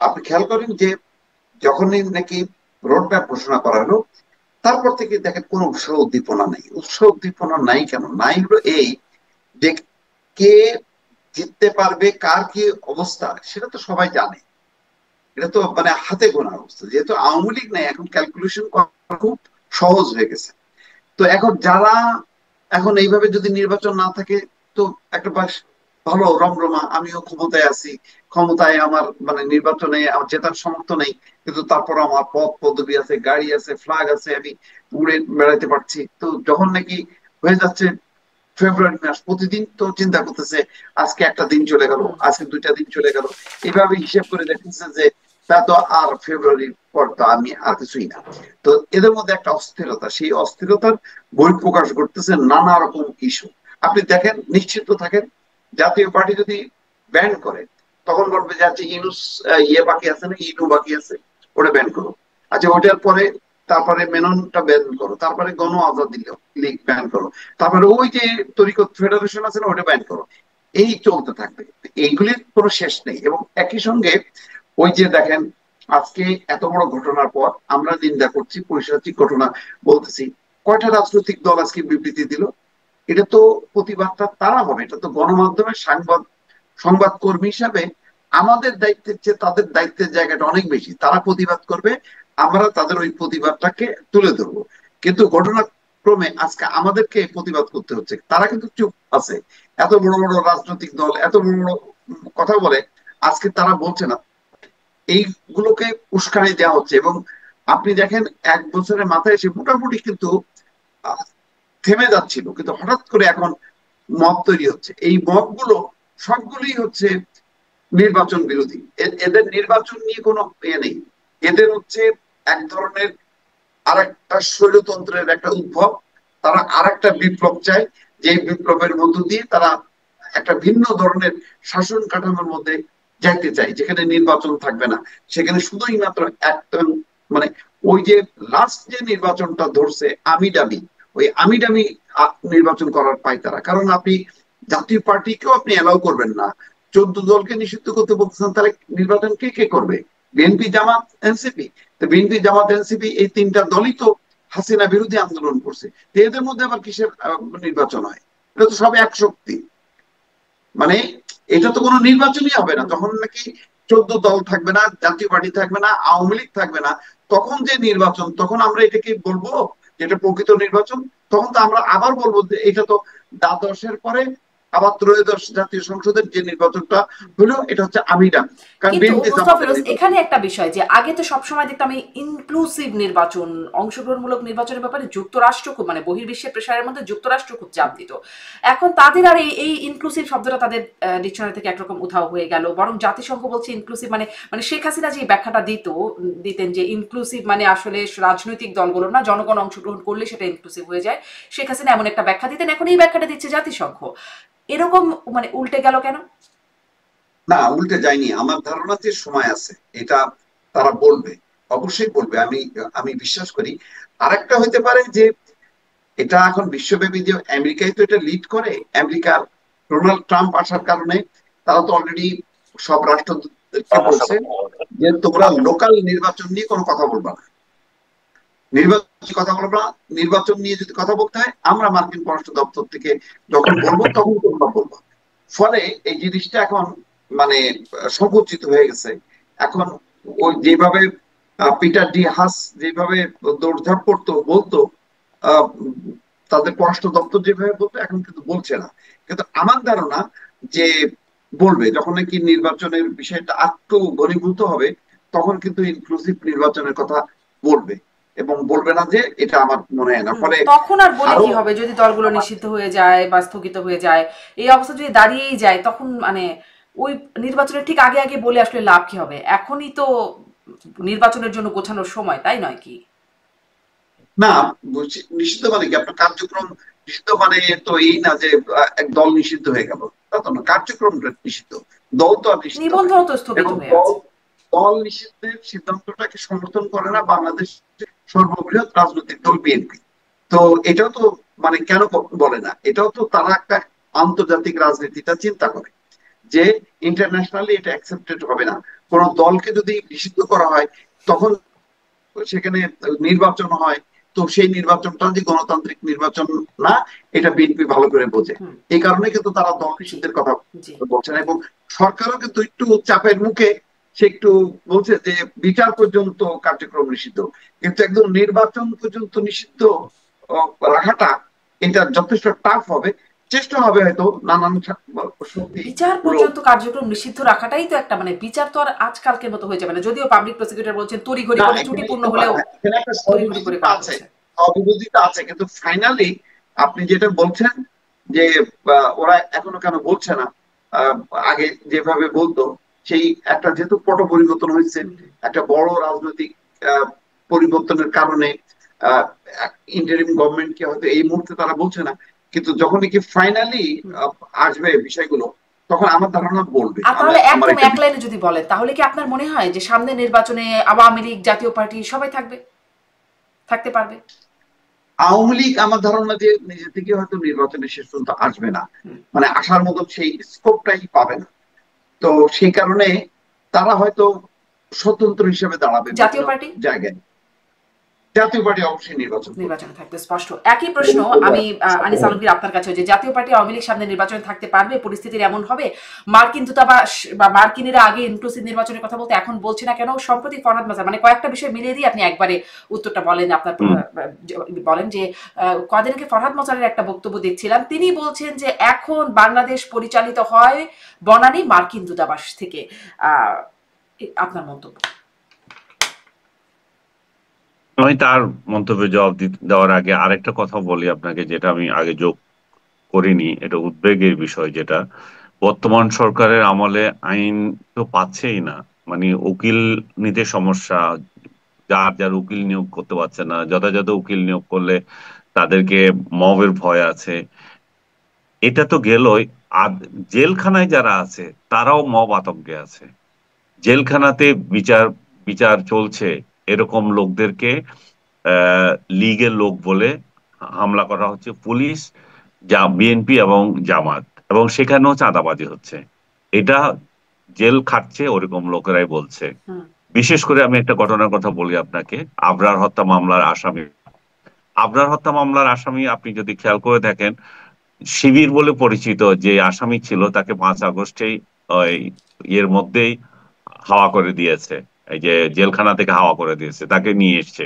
আপনি খেয়াল করেন যে যখনই নাকি রোড ম্যাপ ঘোষণা করা হলো, তারপর থেকে দেখেন কোনো উৎসাহ উদ্দীপনা নেই। উৎসাহ উদ্দীপনা নাই কেন? নাই হলো এই যে কে জিততে পারবে, কার কি অবস্থা, সেটা তো সবাই জানে। এটা তো মানে হাতে গোনা অবস্থা। যেহেতু আওয়ামী লীগ নাই, এখন ক্যালকুলেশন করা খুব সহজ হয়ে গেছে। তো এখন যারা এখন এইভাবে যদি নির্বাচন না থাকে, তো একটা বাস ভালো রমরমা, আমিও ক্ষমতায় আছি, ক্ষমতায় আমার মানে নির্বাচনে আমার জেতার সামর্থ্য নেই, কিন্তু তারপর আমার পদ পদবি আছে, গাড়ি আছে, ফ্ল্যাগ আছে, আমি উড়ে বেড়াইতে পারছি। তো যখন নাকি হয়ে যাচ্ছে ফেব্রুয়ারি মাস, প্রতিদিন তো চিন্তা করতেছে আজকে একটা দিন চলে গেল, আজকে 2টা দিন চলে গেল, এইভাবে হিসেব করে দেখতেছে যে তা তো আর ফেব্রুয়ারির পর তো আমি আর কিছুই না। তো এদের মধ্যে একটা অস্থিরতা, সেই অস্থিরতার বহিঃপ্রকাশ করতেছে নানা রকম ইস্যু। আপনি দেখেন, নিশ্চিত থাকেন, জাতীয় পার্টি যদি ব্যান করে, তখন বলবে যে আচ্ছা ইনুস ইয়ে বাকি আছে না, ইনু বাকি আছে, ওটা ব্যান করো। আচ্ছা ওটার পরে তারপরে মেননটা ব্যান করো, তারপরে গণ আজাদি লীগ ব্যান করো, তারপরে ওই যে তরিকত ফেডারেশন আছে না, ওটা ব্যান করো। এই চলতে থাকবে, এইগুলির কোনো শেষ নেই। এবং একই সঙ্গে ওই যে দেখেন, আজকে এত বড় ঘটনার পর আমরা নিন্দা করছি, পৈশাচিক ঘটনা বলতেছি, কয়টা রাজনৈতিক দল আজকে বিবৃতি দিল? এটা তো প্রতিবাদটা তারা হবে, এটা তো গণমাধ্যমের সংবাদকর্মী হিসাবে আমাদের দায়িত্বের চেয়ে তাদের দায়িত্বের জায়গাটা অনেক বেশি। তারা প্রতিবাদ করবে, আমরা তাদের ওই প্রতিবাদটাকে তুলে ধরবো। কিন্তু ঘটনাক্রমে আজকে আমাদেরকে প্রতিবাদ করতে হচ্ছে, তারা কিন্তু চুপ আছে। এত বড় বড় রাজনৈতিক দল এত বড় বড় কথা বলে, আজকে তারা বলছে না। এইগুলোকে উস্কানি দেওয়া হচ্ছে। এবং আপনি দেখেন, 1 বছরের মাথায় এসে মোটামুটি কিন্তু আহ, থেমে যাচ্ছিল, কিন্তু হঠাৎ করে এখন মব তৈরি হচ্ছে। এই মব গুলো সবগুলোই হচ্ছে নির্বাচন বিরোধী। এদের নির্বাচন নিয়ে কোনো ইয়ে নেই। এদের হচ্ছে এক ধরনের আরেকটা স্বৈরতন্ত্রের একটা উদ্ভব। তারা আরেকটা বিপ্লব চায়, যে বিপ্লবের মধ্য দিয়ে তারা একটা ভিন্ন ধরনের শাসন কাঠামোর মধ্যে যাইতে চায়, যেখানে নির্বাচন থাকবে না, সেখানে শুধুই মাত্র একটা মানে ওই যে লাস্ট যে নির্বাচনটা ধরছে আমি দাবি, ওই আমি দাবি নির্বাচন করার পায় তারা। কারণ আপনি জাতীয় পার্টিকেও আপনি অ্যালাউ করবেন না দলকে নিষিদ্ধ করতে বলতেছেন, তাহলে নির্বাচন কে কে করবে? বিএনপি, জামাত, এনসিপি। তো বিএনপি, জামাত, এনসিপি এই তিনটা দলই তো হাসিনা বিরোধী আন্দোলন করছে। তো এদের মধ্যে আবার কিসের নির্বাচন হয়? এটা তো সব এক শক্তি। মানে এটা তো কোনো নির্বাচনই হবে না তখন নাকি। 14 দল থাকবে না, জাতীয় পার্টি থাকবে না, আওয়ামী লীগ থাকবে না। তখন যে নির্বাচন, তখন আমরা এটাকে বলবো যেটা প্রকৃত নির্বাচন? তখন তো আমরা আবার বলবো যে এটা তো দ্বাদশের পরে আবার ত্রয়োদশ জাতীয় সংসদের যে নির্বাচনটা হলো এটা হচ্ছে আমিরান। কারণ কিন্তু বিএনপি মোস্তফা জামাতের ফিরোজ, নির্বাচন। এখানে একটা বিষয় যে আগে তো সবসময় দেখতাম এই ইনক্লুসিভ নির্বাচন, অংশগ্রহণমূলক নির্বাচনের ব্যাপারে যুক্তরাষ্ট্র খুব, মানে বহির্বিশ্বের প্রেশারের মধ্যে যুক্তরাষ্ট্র খুব চাপ দিত। এখন তাদের আর এই ইনক্লুসিভ শব্দটা তাদের ডিকশনারি থেকে একরকম উধাও হয়ে গেল। বরং জাতিসংঘ বলছে ইনক্লুসিভ মানে, মানে শেখ হাসিনা যে ব্যাখ্যাটা দিতেন যে ইনক্লুসিভ মানে আসলে রাজনৈতিক দলগুলো না, জনগণ অংশগ্রহণ করলে সেটা ইনক্লুসিভ হয়ে যায়। শেখ হাসিনা এমন একটা ব্যাখ্যা দিতেন, এখন এই ব্যাখ্যাটা দিচ্ছে জাতিসংঘ। এরকম মানে উল্টে গেল কেন? না, উল্টে যায়নি। আমার ধারণা যে সময় আছে, এটা তারা বলবে, অবশ্যই বলবে। আমি আমি বিশ্বাস করি। আরেকটা হইতে পারে যে এটা এখন বিশ্বব্যাপী যে আমেরিকায় তো এটা লিড করে, আমেরিকার ডোনাল্ড ট্রাম্প আসার কারণে তারা তো অলরেডি সব রাষ্ট্রকে বলছে যে তোমরা লোকাল নির্বাচন নিয়ে কোনো কথা বলবা না, নির্বাচন নিয়ে যদি কথা বলতে হয় আমরা মার্কিন পররাষ্ট্র দপ্তর থেকে যখন বলবো তখন তোমরা বলবো। ফলে এই জিনিসটা এখন মানে সংকুচিত হয়ে গেছে। এখন ওই যেভাবে পিটার ডি হাস যেভাবে দৌড়ঝাঁপ করতো বলতো, আহ, তাদের পররাষ্ট্র দপ্তর যেভাবে বলতো, এখন কিন্তু বলছে না। কিন্তু আমার ধারণা যে বলবে যখন নাকি নির্বাচনের বিষয়টা একটু ঘনীভূত হবে, তখন কিন্তু ইনক্লুসিভ নির্বাচনের কথা বলবে। এবং বলবে না যে এটা আমার মনে হয় না। ফলে তখন আর বলে আরো কি হবে যদি দলগুলো নিষিদ্ধ হয়ে যায় বা স্থগিত হয়ে যায়? এই অবস্থা যদি দাঁড়িয়েই যায় তখন মানে ওই নির্বাচনের ঠিক আগে আগে বলে আসলে লাভ কি হবে? এখনই তো নির্বাচনের জন্য গোছানোর সময়, তাই নয় কি? না, নিষিদ্ধ মানে কি? আপনার কার্যক্রম নিষিদ্ধ মানে তো এই না যে এক দল নিষিদ্ধ হয়ে গেল, তা তো না। কার্যক্রম নিষিদ্ধ, দল তো আর নিষিদ্ধ হয় না। নিবন্ধন তো স্থগিত এবং হয়ে দল আছে। দল নিষিদ্ধের সিদ্ধান্তটাকে সমর্থন করে না বাংলাদেশের সর্ববৃহৎ রাজনৈতিক দল বিএনপি। তো এটাও তো মানে কেন বলে না? এটাও তো তারা একটা আন্তর্জাতিক রাজনীতিটা চিন্তা করে যে ইন্টারন্যাশনালি এটা অ্যাকসেপ্টেড হবে না। কোন দলকে যদি নিষিদ্ধ করা হয় তখন সেখানে নির্বাচন হয়, তো সেই নির্বাচনটা যে গণতান্ত্রিক নির্বাচন না, এটা বিএনপি ভালো করে বোঝে। হুম। এই কারণে কিন্তু তারা দল জি। নিষিদ্ধের কথা জি। বলছে না। এবং সরকারও কিন্তু একটু চাপের মুখে সে একটু বলছে যে বিচার পর্যন্ত কার্যক্রম নিষিদ্ধ। কিন্তু একদম নির্বাচন পর্যন্ত নিষিদ্ধ রাখাটা এটা যথেষ্ট টাফ হবে। চেষ্টা হবে হয়তো নানান শক্তি বিচার গুলো। পর্যন্ত কার্যক্রম নিষিদ্ধ রাখাটাই তো একটা মানে, বিচার তো আর আজকালকের মতো হয়ে যাবে না। যদিও পাবলিক প্রসিকিউটর বলছেন তড়িঘড়ি না, করে এখানে ত্রুটিপূর্ণ হলেও এখানে একটা তড়িঘড়ি করে সবিরোধিতা করা আছে, হচ্ছে। সবিরোধিতা আছে। কিন্তু ফাইনালি আপনি যেটা বলছেন যে ওরা এখনো কেন বলছে না আহ, আগে যেভাবে বলতো, সেই একটা যেহেতু পট পরিবর্তন হয়েছে, একটা বড় রাজনৈতিক আহ, পরিবর্তনের কারণে ইন্টারিম গভর্নমেন্টকে হয়তো এই মুহূর্তে তারা বলছে না। কিন্তু যখন কি ফাইনালি আসবে বিষয়গুলো, তখন আমার ধারণা বলবে। আর আমি তাহলে আমার একদম এটা এক লাইনে যদি বলেন, তাহলে কি আপনার মনে হয় যে সামনে নির্বাচনে আওয়ামী লীগ, জাতীয় পার্টি সবাই থাকতে পারবে? আওয়ামী লীগ আমার ধারণা যে নিজে থেকে হয়তো নির্বাচনের শেষ পর্যন্ত আসবে না, মানে আসার মতো সেই স্কোপটাই পাবে না। তো সেই কারণে তারা হয়তো স্বতন্ত্র হিসেবে দাঁড়াবে জাতীয় বিভিন্ন পার্টি জায়গায়। জাতীয় পার্টি অবশ্যই নির্বাচন করবে। নির্বাচনে থাকতে স্পষ্ট। একই প্রশ্ন আমি আনিস আলমগীর আপনার কাছে, যে জাতীয় পার্টি আওয়ামী লীগ সামনে নির্বাচনে থাকতে পারবে? পরিস্থিতির এমন হবে মার্কিন দূতাবাস বা মার্কিনেরা আগে ইনক্লুসিভ নির্বাচনের কথা বলতে এখন বলছে না কেন? সম্প্রতি ফরহাদ মাজার, মানে কয়েকটা বিষয় মিলিয়ে দিয়ে আপনি একবারে উত্তরটা বলেন আপনার, বলেন যে কদিন আগে ফরহাদ মাজারের একটা বক্তব্য দেখছিলাম, তিনি বলছেন যে এখন বাংলাদেশ পরিচালিত হয় বনানী মার্কিন দূতাবাস থেকে। আপনার মন্তব্য? আমি তার মন্তব্যে জবাব দেওয়ার আগে আরেকটা কথা বলি আপনাকে, যেটা আমি আগে যোগ করিনি। এটা উদ্বেগের বিষয়, যেটা বর্তমান সরকারের আমলে আইন তো পাচ্ছেই না। মানে উকিল নিতে সমস্যা, যার যার উকিল নিয়োগ করতে পারছে না, যথাযথ উকিল নিয়োগ করলে তাদেরকে মবের ভয় আছে। এটা তো গেলই, আর জেলখানায় যারা আছে তারাও মব আতঙ্কে আছে। জেলখানাতে বিচার বিচার চলছে, এরকম লোকদেরকে লীগের লোক বলে হামলা করা হচ্ছে পুলিশ, যা বিএনপি এবং জামাত, এবং সেখানেও চাঁদাবাজি হচ্ছে। এটা জেল খাটছে ওরকম লোকেরাই বলছে। হুম। বিশেষ করে আমি একটা ঘটনার কথা বলি আপনাকে, আবরার হত্যা মামলার আসামি। আবরার হত্যা মামলার আসামি আপনি যদি খেয়াল করে দেখেন, শিবির বলে পরিচিত যে আসামি ছিল তাকে 5 আগস্টেই ওই এর মধ্যেই হাওয়া করে দিয়েছে, এই যে জেলখানা থেকে হাওয়া করে দিয়েছে, তাকে নিয়ে এসছে।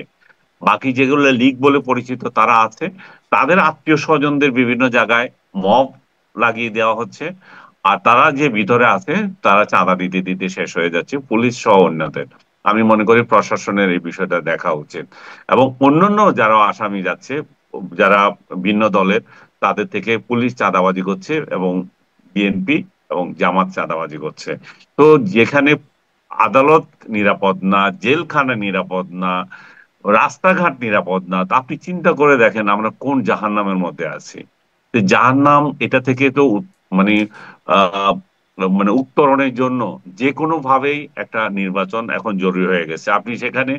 বাকি যেগুলো লীগ বলে পরিচিত তারা আছে, তাদের আত্মীয় স্বজনদের বিভিন্ন জায়গায় মব লাগিয়ে দেওয়া হচ্ছে। আর তারা যে ভিতরে আছে তারা চাঁদা দিতে দিতে শেষ হয়ে যাচ্ছে, পুলিশ সহ অন্যদের। আমি মনে করি প্রশাসনের এই বিষয়টা দেখা উচিত, এবং অন্যান্য যারা আসামি যাচ্ছে, যারা ভিন্ন দলের, তাদের থেকে পুলিশ চাঁদাবাজি করছে এবং বিএনপি এবং জামাত চাঁদাবাজি করছে। তো যেখানে আদালত নিরাপদ না, জেলখানা নিরাপদ না, রাস্তাঘাট নিরাপদ না, তা আপনি চিন্তা করে দেখেন আমরা কোন জাহান্নামের মধ্যে আছি। জাহান্নাম এটা থেকে তো মানে আহ মানে উত্তরণের জন্য যে কোনো ভাবেই একটা নির্বাচন এখন জরুরি হয়ে গেছে। আপনি সেখানে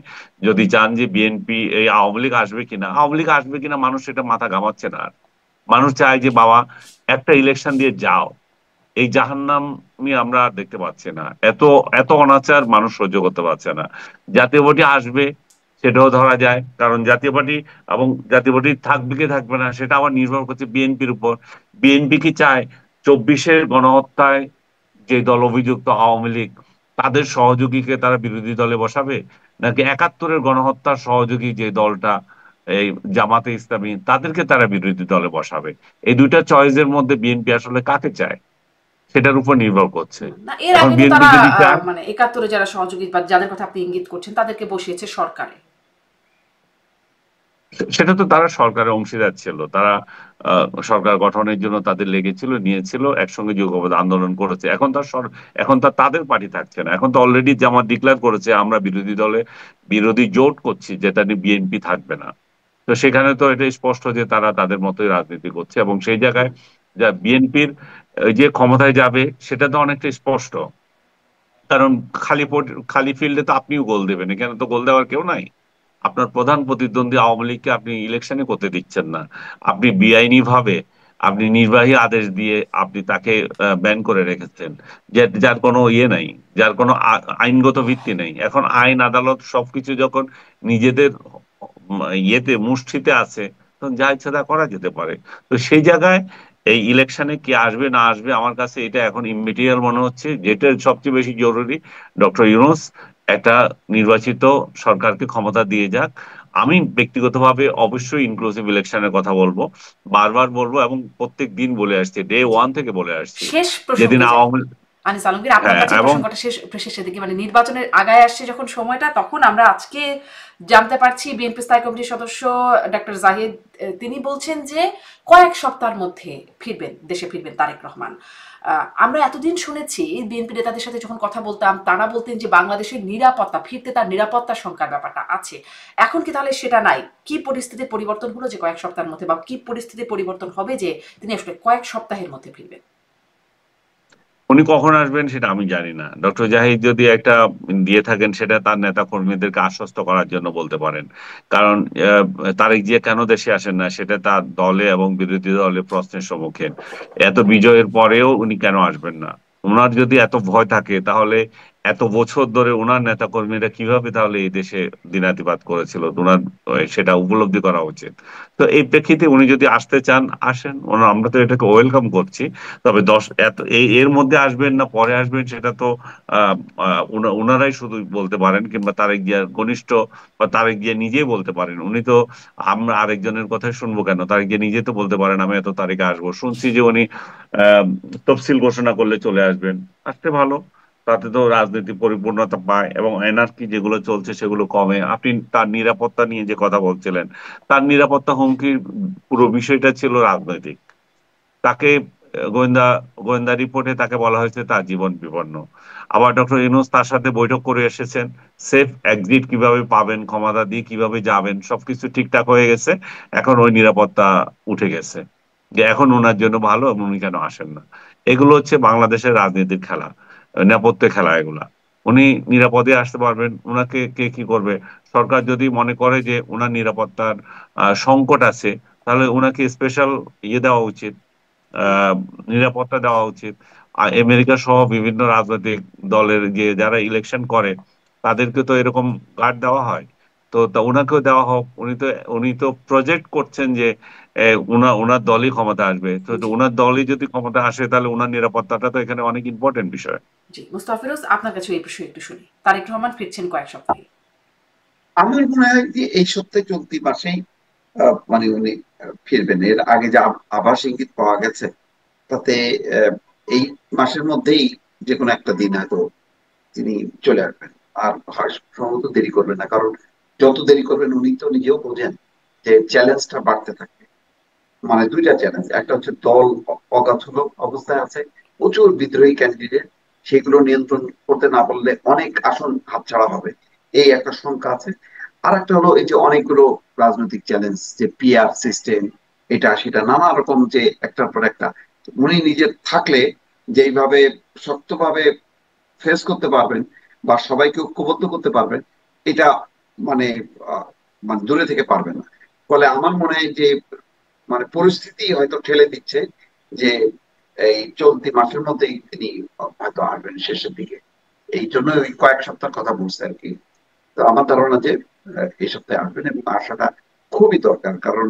যদি চান যে বিএনপি এই আওয়ামী লীগ আসবে কিনা, আওয়ামী লীগ আসবে কিনা মানুষ সেটা মাথা ঘামাচ্ছে না আর। মানুষ চায় যে বাবা একটা ইলেকশন দিয়ে যাও, এই জাহান্নামই আমরা আর দেখতে পাচ্ছি না। এত এত অনাচার মানুষ সহ্য করতে পারছে না। জাতীয় পার্টি আসবে সেটাও ধরা যায়, কারণ জাতীয় পার্টি এবং জাতীয় পার্টি থাকবে কি থাকবে না সেটা আবার নির্ভর করছে বিএনপির উপর। বিএনপি কি চায় 24-এর গণহত্যায় যে দল অভিযুক্ত আওয়ামী লীগ, তাদের সহযোগীকে তারা বিরোধী দলে বসাবে, নাকি 71-এর গণহত্যার সহযোগী যে দলটা এই জামাতে ইসলামী, তাদেরকে তারা বিরোধী দলে বসাবে? এই দুইটা চয়েসের মধ্যে বিএনপি আসলে কাকে চায় সেটার উপর নির্ভর করছে। না, এর এখন আগে তো বিএনপি তারা যদি চায়, মানে 71-এ যারা সহযোগী বা যাদের কথা আপনি ইঙ্গিত করছেন তাদেরকে বসিয়েছে সরকারে। সেটা তো তারা সরকারের অংশীদার ছিল, তারা সরকার গঠনের জন্য তাদের লেগেছিল, নিয়েছিল, একসঙ্গে যুগপৎ আন্দোলন করেছে। এখন তার তাদের পার্টি থাকছে না, এখন তো অলরেডি জামাত ডিক্লেয়ার করেছে আমরা বিরোধী দলে বিরোধী জোট করছি, যেটা নিয়ে বিএনপি থাকবে না। তো সেখানে তো এটা স্পষ্ট যে তারা তাদের মতোই রাজনীতি করছে, এবং সেই জায়গায় যা বিএনপির যে ক্ষমতায় যাবে সেটা তো অনেকটা স্পষ্ট। কারণ খালি ফিল্ডে তো আপনিও গোল দেবেন, এখানে তো গোল দেওয়ার কেউ নাই। আপনার প্রধান প্রতিদ্বন্দ্বী আওয়ামী লীগকে আপনি ইলেকশনে করতে দিচ্ছেন না, আপনি বেআইনি ভাবে আপনি নির্বাহী আদেশ দিয়ে আপনি তাকে ব্যান করে রেখেছেন, যার কোনো ইয়ে নাই, যার কোনো আইনগত ভিত্তি নেই। এখন আইন আদালত সবকিছু যখন নিজেদের ইয়েতে মুষ্টিতে আছে, তখন যা ইচ্ছা তা করা যেতে পারে। তো সেই জায়গায় এই ইলেকশনে কি আসবে না আসবে আমার কাছে এটা এখন ইম্মেটেরিয়াল মনে হচ্ছে। যেটা সবচেয়ে বেশি জরুরি, ডক্টর ইউনূস একটা নির্বাচিত সরকারকে ক্ষমতা দিয়ে যাক। আমি ব্যক্তিগতভাবে অবশ্যই ইনক্লুসিভ ইলেকশনের কথা বলবো, বারবার বলবো, এবং প্রত্যেক দিন বলে আসছি, ডে ওয়ান থেকে বলে আসছি। শেষ যেদিন প্রসঙ্গে যাই, আওয়ামী, আনিস আলমগীর, আপনার হ্যাঁ, কাছে এবং প্রসঙ্গটা শেষের দিকে, মানে নির্বাচনের আগায় আসছে যখন সময়টা, তখন আমরা আজকে জানতে পারছি বিএনপি স্থায়ী কমিটির সদস্য ডক্টর জাহিদ তিনি বলছেন যে কয়েক সপ্তাহের মধ্যে দেশে ফিরবেন তারেক রহমান। আমরা এতদিন শুনেছি বিএনপি নেতাদের সাথে যখন কথা বলতাম তারা বলতেন যে বাংলাদেশের নিরাপত্তা, ফিরতে তার নিরাপত্তা সংখ্যার ব্যাপারটা আছে। এখন কি তাহলে সেটা নাই? কি পরিস্থিতির পরিবর্তন হলো যে কয়েক সপ্তাহের মধ্যে, বা কি পরিস্থিতির পরিবর্তন হবে যে তিনি আসলে কয়েক সপ্তাহের মধ্যে ফিরবেন? উনি কখন আসবেন সেটা আমি জানি না। ডক্টর জাহিদ যদি একটা দিয়ে থাকেন সেটা তার নেতা কর্মীদেরকে আশ্বস্ত করার জন্য বলতে পারেন। কারণ তারেক জিয়া কেন দেশে আসেন না সেটা তার দলে এবং বিরোধী দলে প্রশ্নের সম্মুখীন। এত বিজয়ের পরেও উনি কেন আসবেন না? ওনার যদি এত ভয় থাকে তাহলে এত বছর ধরে ওনার নেতা কর্মীরা কিভাবে তাহলে এই দেশে দিনাতিপাত করেছিল, ওনার সেটা উপলব্ধি করা উচিত। তো এই প্রেক্ষিতে উনি যদি আসতে চান আসেন, আমরা তো এটাকে ওয়েলকাম করছি। তবে এর মধ্যে আসবেন না পরে আসবেন সেটা তো আহ, উনারাই শুধু বলতে পারেন, কিংবা তারেক জিয়ার ঘনিষ্ঠ বা তারেক জিয়া নিজেই বলতে পারেন। উনি তো, আমরা আরেকজনের কথাই শুনবো কেন? তারেক জিয়া নিজে তো বলতে পারেন আমি এত তারিখে আসবো। শুনছি যে উনি আহ তফসিল ঘোষণা করলে চলে আসবেন, আসতে ভালো। তাতে তো রাজনীতি পরিপূর্ণতা পায় এবং এনআরকি যেগুলো চলছে সেগুলো কমে। আপনি তার নিরাপত্তা নিয়ে যে কথা বলছিলেন, তার নিরাপত্তা হুমকির পুরো বিষয়টা ছিল রাজনৈতিক। তাকে গোয়েন্দা গোয়েন্দা রিপোর্টে তাকে বলা হয়েছে তার জীবন বিপন্ন। আবার ডক্টর ইউনূস তার সাথে বৈঠক করে এসেছেন, সেফ এক্সিট কিভাবে পাবেন, ক্ষমতা দিয়ে কিভাবে যাবেন, সবকিছু ঠিকঠাক হয়ে গেছে। এখন ওই নিরাপত্তা উঠে গেছে, যে এখন ওনার জন্য ভালো এবং উনি কেন আসেন না। এগুলো হচ্ছে বাংলাদেশের রাজনীতির খেলা, নেপথ্যে খেলা এগুলা। উনি নিরাপদে আসতে পারবেন, উনাকে কে কি করবে? সরকার যদি মনে করে যে উনার নিরাপত্তার সংকট আছে, তাহলে উনাকে স্পেশাল ইয়ে দেওয়া উচিত, হুম। আহ নিরাপত্তা দেওয়া উচিত। আমেরিকা সহ বিভিন্ন রাজনৈতিক দলের যে যারা ইলেকশন করে তাদেরকে তো এরকম গার্ড দেওয়া হয়। তো ওনাকেও দেওয়া হোক। উনি তো প্রজেক্ট করছেন যে ওনার দলই ক্ষমতা আসবে। তো জি ওনার দলই যদি ক্ষমতা আসে তাহলে ওনার নিরাপত্তাটা তো এখানে অনেক ইম্পর্টেন্ট বিষয়। জি মুস্তাফিরুজ, আপনার কাছে এই বিষয়ে একটু শুনি। তারেক রহমান ফিরছেন কয়েক সপ্তাহে। আমার মনে হয় যে এই সপ্তাহে চলতি মাসেই মানে উনি ফিরবেন। এর আগে যে আভাস ইঙ্গিত পাওয়া গেছে তাতে আহ, এই মাসের মধ্যেই যে কোনো একটা দিন হয়তো তিনি চলে আসবেন। আর হয় সম্ভবত দেরি করবেন না, কারণ যত দেরি করবেন উনি তো নিজেও বোঝেন যে চ্যালেঞ্জটা বাড়তে থাকবে। মানে দুইটা চ্যালেঞ্জ, একটা হচ্ছে দল অগাছল অবস্থায় আছে, প্রচুর বিদ্রোহী ক্যান্ডিডেট, সেগুলো নিয়ন্ত্রণ করতে না পারলে অনেক আসন হাতছাড়া হবে, এই একটা শঙ্কা আছে। আর একটা হলো এই যে অনেকগুলো রাজনৈতিক চ্যালেঞ্জ, যে পিআর সিস্টেম, এটা সেটা নানা রকম, যে একটার পর একটা উনি নিজে থাকলে যেইভাবে শক্তভাবে ফেস করতে পারবেন বা সবাইকে ঐক্যবদ্ধ করতে পারবেন, এটা মানে আহ, মানে দূরে থেকে পারবেন না। ফলে আমার মনে হয় যে মানে পরিস্থিতি হয়তো ঠেলে দিচ্ছে যে এই চলতি মাসের মধ্যেই তিনি হয়তো আসবেন শেষের দিকে। এই জন্য ওই কয়েক সপ্তাহ কথা বলছে আর কি। তো আমার ধারণা যে এই সপ্তাহে আসবেন, এবং আসাটা খুবই দরকার। কারণ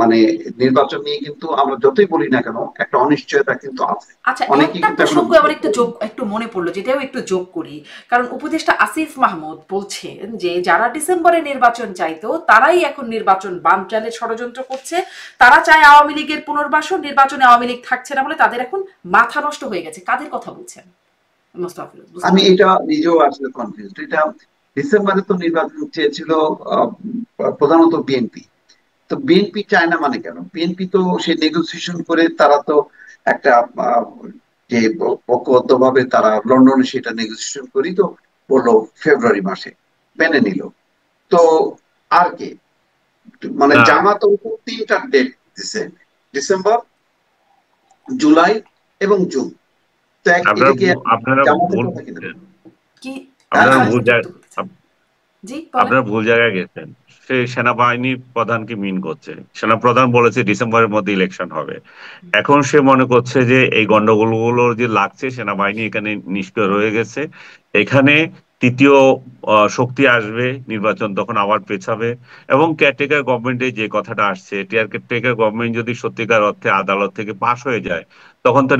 মানে নির্বাচন নিয়ে কিন্তু আমরা যতই বলি না কেন, একটা অনিশ্চয়তা কিন্তু আছে। আচ্ছা, অনেকেই একটা কিন্তু এখনো প্রসঙ্গ বুঝতে আমার পারেনি। একটু মনে পড়লো, যেটাও একটু যোগ করি। কারণ উপদেষ্টা আসিফ মাহমুদ বলছেন যে যারা ডিসেম্বরে নির্বাচন চাইতো তারাই এখন নির্বাচন বানচালের ষড়যন্ত্র করছে। তারা চায় আওয়ামী লীগের পুনর্বাসন, নির্বাচনে আওয়ামী লীগ থাকছে না বলে তাদের এখন মাথা নষ্ট হয়ে গেছে। কাদের কথা বলছেন মোস্তাফিজ, বুঝতে আমি পারলাম এটা নিজেও আসলে কনফিউজড। এটা ডিসেম্বরে তো নির্বাচন চেয়েছিল আহ, প্রধানত বিএনপি। তো বিএনপি চায় না মানে কেন? বিএনপি তো সে নেগোসিয়েশন করে, তারা তো একটা আহ, যে ঐক্যবদ্ধ ভাবে তারা লন্ডনে সেটা নেগোসিয়েশন করি তো বললো ফেব্রুয়ারি মাসে মেনে নিল। তো আর কে? মানে না, জামাত তিনটা ডেট দিছে: ডিসেম্বর, জুলাই এবং জুন। তো আপনারা এটা কি আপনারা জামাতের ভুল কথা কিনা? বুঝছেন। কি। হ্যাঁ আপনারা হ্যাঁ। আমি ভুল যুক্ত করতে চাই। জি বলেন। আপনারা ভুল জায়গায় গেছেন। সে সেনাবাহিনীর প্রধানকে মিন করছে। সেনাপ্রধান বলেছে ডিসেম্বরের মধ্যে ইলেকশন হবে। এখন সে মনে করছে যে এই গন্ডগোলগুলো যে লাগছে, সেনাবাহিনী এখানে নিষ্ক্রিয় রয়ে গেছে, এখানে তৃতীয় শক্তি আসবে, নির্বাচন তখন আবার পেছাবে। এবং কেয়ারটেকার গভর্নমেন্টে যে কথাটা আসছে, কেয়ারটেকার গভর্নমেন্ট যদি সত্যিকার অর্থে আদালত থেকে পাশ হয়ে যায়, তখন তো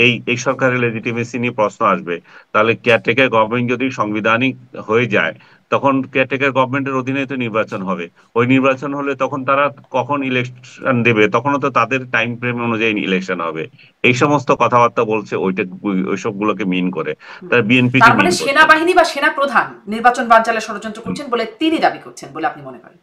এই সরকারের লেজিটিমেসি নিয়ে প্রশ্ন আসবে। তাহলে কেয়ারটেকার গভর্নমেন্ট যদি সাংবিধানিক হয়ে যায়, তখন কেয়ারটেকার গভর্নমেন্টের অধীনে তো নির্বাচন হবে। ওই নির্বাচন হলে তখন তারা কখন ইলেকশন দেবে? তখনও তো তাদের টাইম ফ্রেম অনুযায়ী ইলেকশন হবে। এই সমস্ত কথাবার্তা বলছে, ওইসব গুলোকে মিন করে, তার বিএনপি কে তার মানে মিন করছে। সেনাবাহিনী বা সেনা প্রধান নির্বাচন বানচালের ষড়যন্ত্র করছেন বলে তিনি দাবি করছেন বলে আপনি মনে করেন?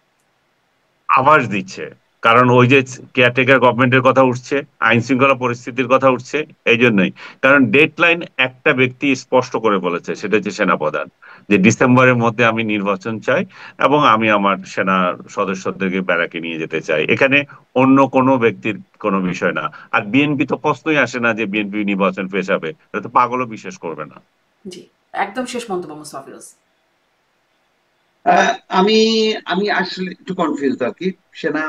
আভাস দিচ্ছে। কারণ ওই যে কেয়ারটেকার গভর্নমেন্টের কথা উঠছে, আইন শৃঙ্খলা পরিস্থিতির কথা উঠছে, এই জন্যই। কারণ ডেডলাইন একটা ব্যক্তি স্পষ্ট করে বলেছে, সেটা হচ্ছে সেনাপ্রধান, যে ডিসেম্বরের মধ্যে আমি নির্বাচন চাই এবং আমি আমার সেনা সদস্যদেরকে ব্যারাকে নিয়ে যেতে চাই। এখানে অন্য কোনো ব্যক্তির কোনো বিষয় না। আর বিএনপি তো প্রশ্নই আসে না যে বিএনপি নির্বাচন পেছাবে, এটা তো পাগলও বিশ্বাস করবে না। জি, একদম শেষ মন্তব্য মুস্তাফিজ। আহ, আমি আমি আসলে একটু কনফিউজ আর কি। সেনা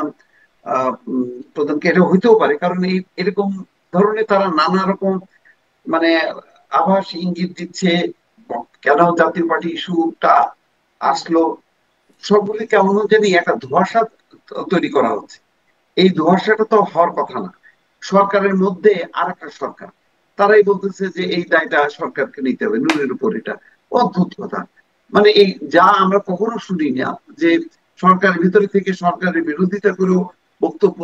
প্রধানকে এটা হইতেও পারে, কারণ এই এরকম ধরনের তারা নানা রকম মানে আভাস ইঙ্গিত দিচ্ছে। কেন জাতীয় পার্টি ইস্যুটা আসলো, সবগুলি কেমন জানি একটা ধোঁয়াশা তৈরি করা হচ্ছে। এই ধোঁয়াশাটা তো হওয়ার কথা না। সরকারের মধ্যে আর একটা সরকার, তারাই বলতেছে যে এই দায়টা সরকারকে নিতে হবে, নুনের উপর। এটা অদ্ভুত কথা। মানে এই যা আমরা কখনো শুনি না, যে সরকারের ভিতরে থেকে সরকারের বিরোধিতা করেও বক্তব্য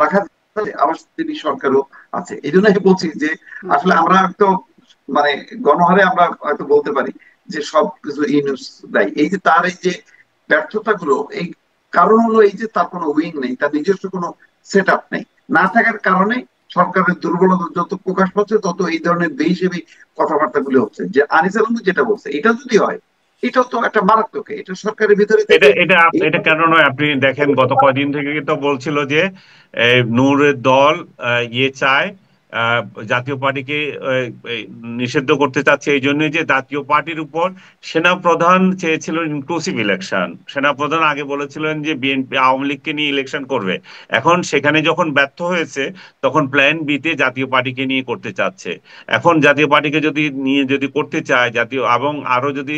রাখা যায়, আবার তিনি সরকারও আছে। এই জন্য আমি বলছি যে আসলে আমরা তো মানে গণহারে আমরা হয়তো বলতে পারি যে সবকিছু ইউনুস দায়ী। এই যে তার এই যে ব্যর্থতা গুলো, এই কারণ হলো এই যে তার কোনো উইং নেই, তার নিজস্ব কোনো সেট আপ নেই। না থাকার কারণে সরকারের দুর্বলতা যত প্রকাশ পাচ্ছে, তত এই ধরনের বেহিসেবি কথাবার্তা গুলো হচ্ছে। যে আনিস আলম যেটা বলছে, এটা যদি হয়, এটাও তো একটা মারাত্মক। এটা সরকারের ভিতরে এটা থেকে এটা এটা কেন নয়? আপনি দেখেন গত কয়দিন থেকে তো বলছিল যে নূরের দল ইয়ে চায়, জাতীয় পার্টিকে নিষিদ্ধ করতে চাচ্ছে এই জন্য যে জাতীয় পার্টির উপর সেনাপ্রধান চেয়েছিল ইনক্লুসিভ ইলেকশন। সেনাপ্রধান আগে বলেছিলেন যে বিএনপি আওয়ামী লীগকে নিয়ে ইলেকশন করবে, এখন সেখানে যখন ব্যর্থ হয়েছে তখন প্ল্যান বি তে জাতীয় পার্টিকে নিয়ে করতে চাচ্ছে। এখন জাতীয় পার্টিকে যদি করতে চায় জাতীয়, এবং আরো যদি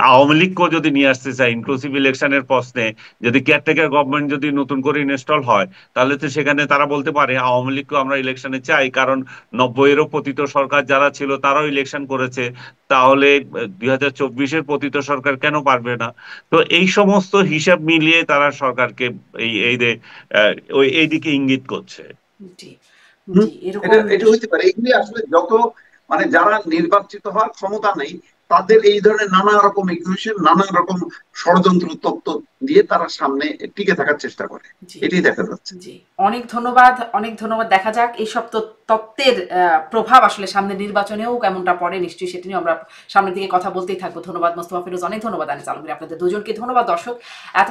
আওয়ামী লীগকেও যদি নিয়ে আসতে চায় ইনক্লুসিভ ইলেকশনের প্রশ্নে, যদি কেয়ারটেকার গভর্নমেন্ট যদি নতুন করে ইনস্টল হয়, তাহলে তো সেখানে তারা বলতে পারে আওয়ামী লীগকেও আমরা ইলেকশনে চাই, কারণ 90-এরও পতিত সরকার যারা ছিল তারাও ইলেকশন করেছে, তাহলে 2024-এর পতিত সরকার কেন পারবে না? তো এই সমস্ত হিসাব মিলিয়ে তারা সরকারকে এইদিকে ইঙ্গিত করছে। জি হুম, জি, এটা এরকম এটা হইতে পারে। এগুলি আসলে যত মানে যারা নির্বাচিত হওয়ার ক্ষমতা নেই তাদের এই ধরনের নানা রকম ইকুয়েশন, নানা রকম ষড়যন্ত্র তত্ত্ব দিয়ে তারা সামনে টিকে থাকার চেষ্টা করে, জি এটাই দেখা যাচ্ছে। জি, অনেক ধন্যবাদ, অনেক ধন্যবাদ। দেখা যাক এইসব তত্ত্বের প্রভাব আসলে সামনে নির্বাচনেও কেমনটা পড়ে, নিশ্চয়ই সেটা নিয়ে আমরা সামনের দিকে কথা বলতেই থাকবো। ধন্যবাদ মোস্তফা ফিরোজ, অনেক ধন্যবাদ আনিস আলমগীর, আপনাদের দুজনকে ধন্যবাদ। দর্শক এত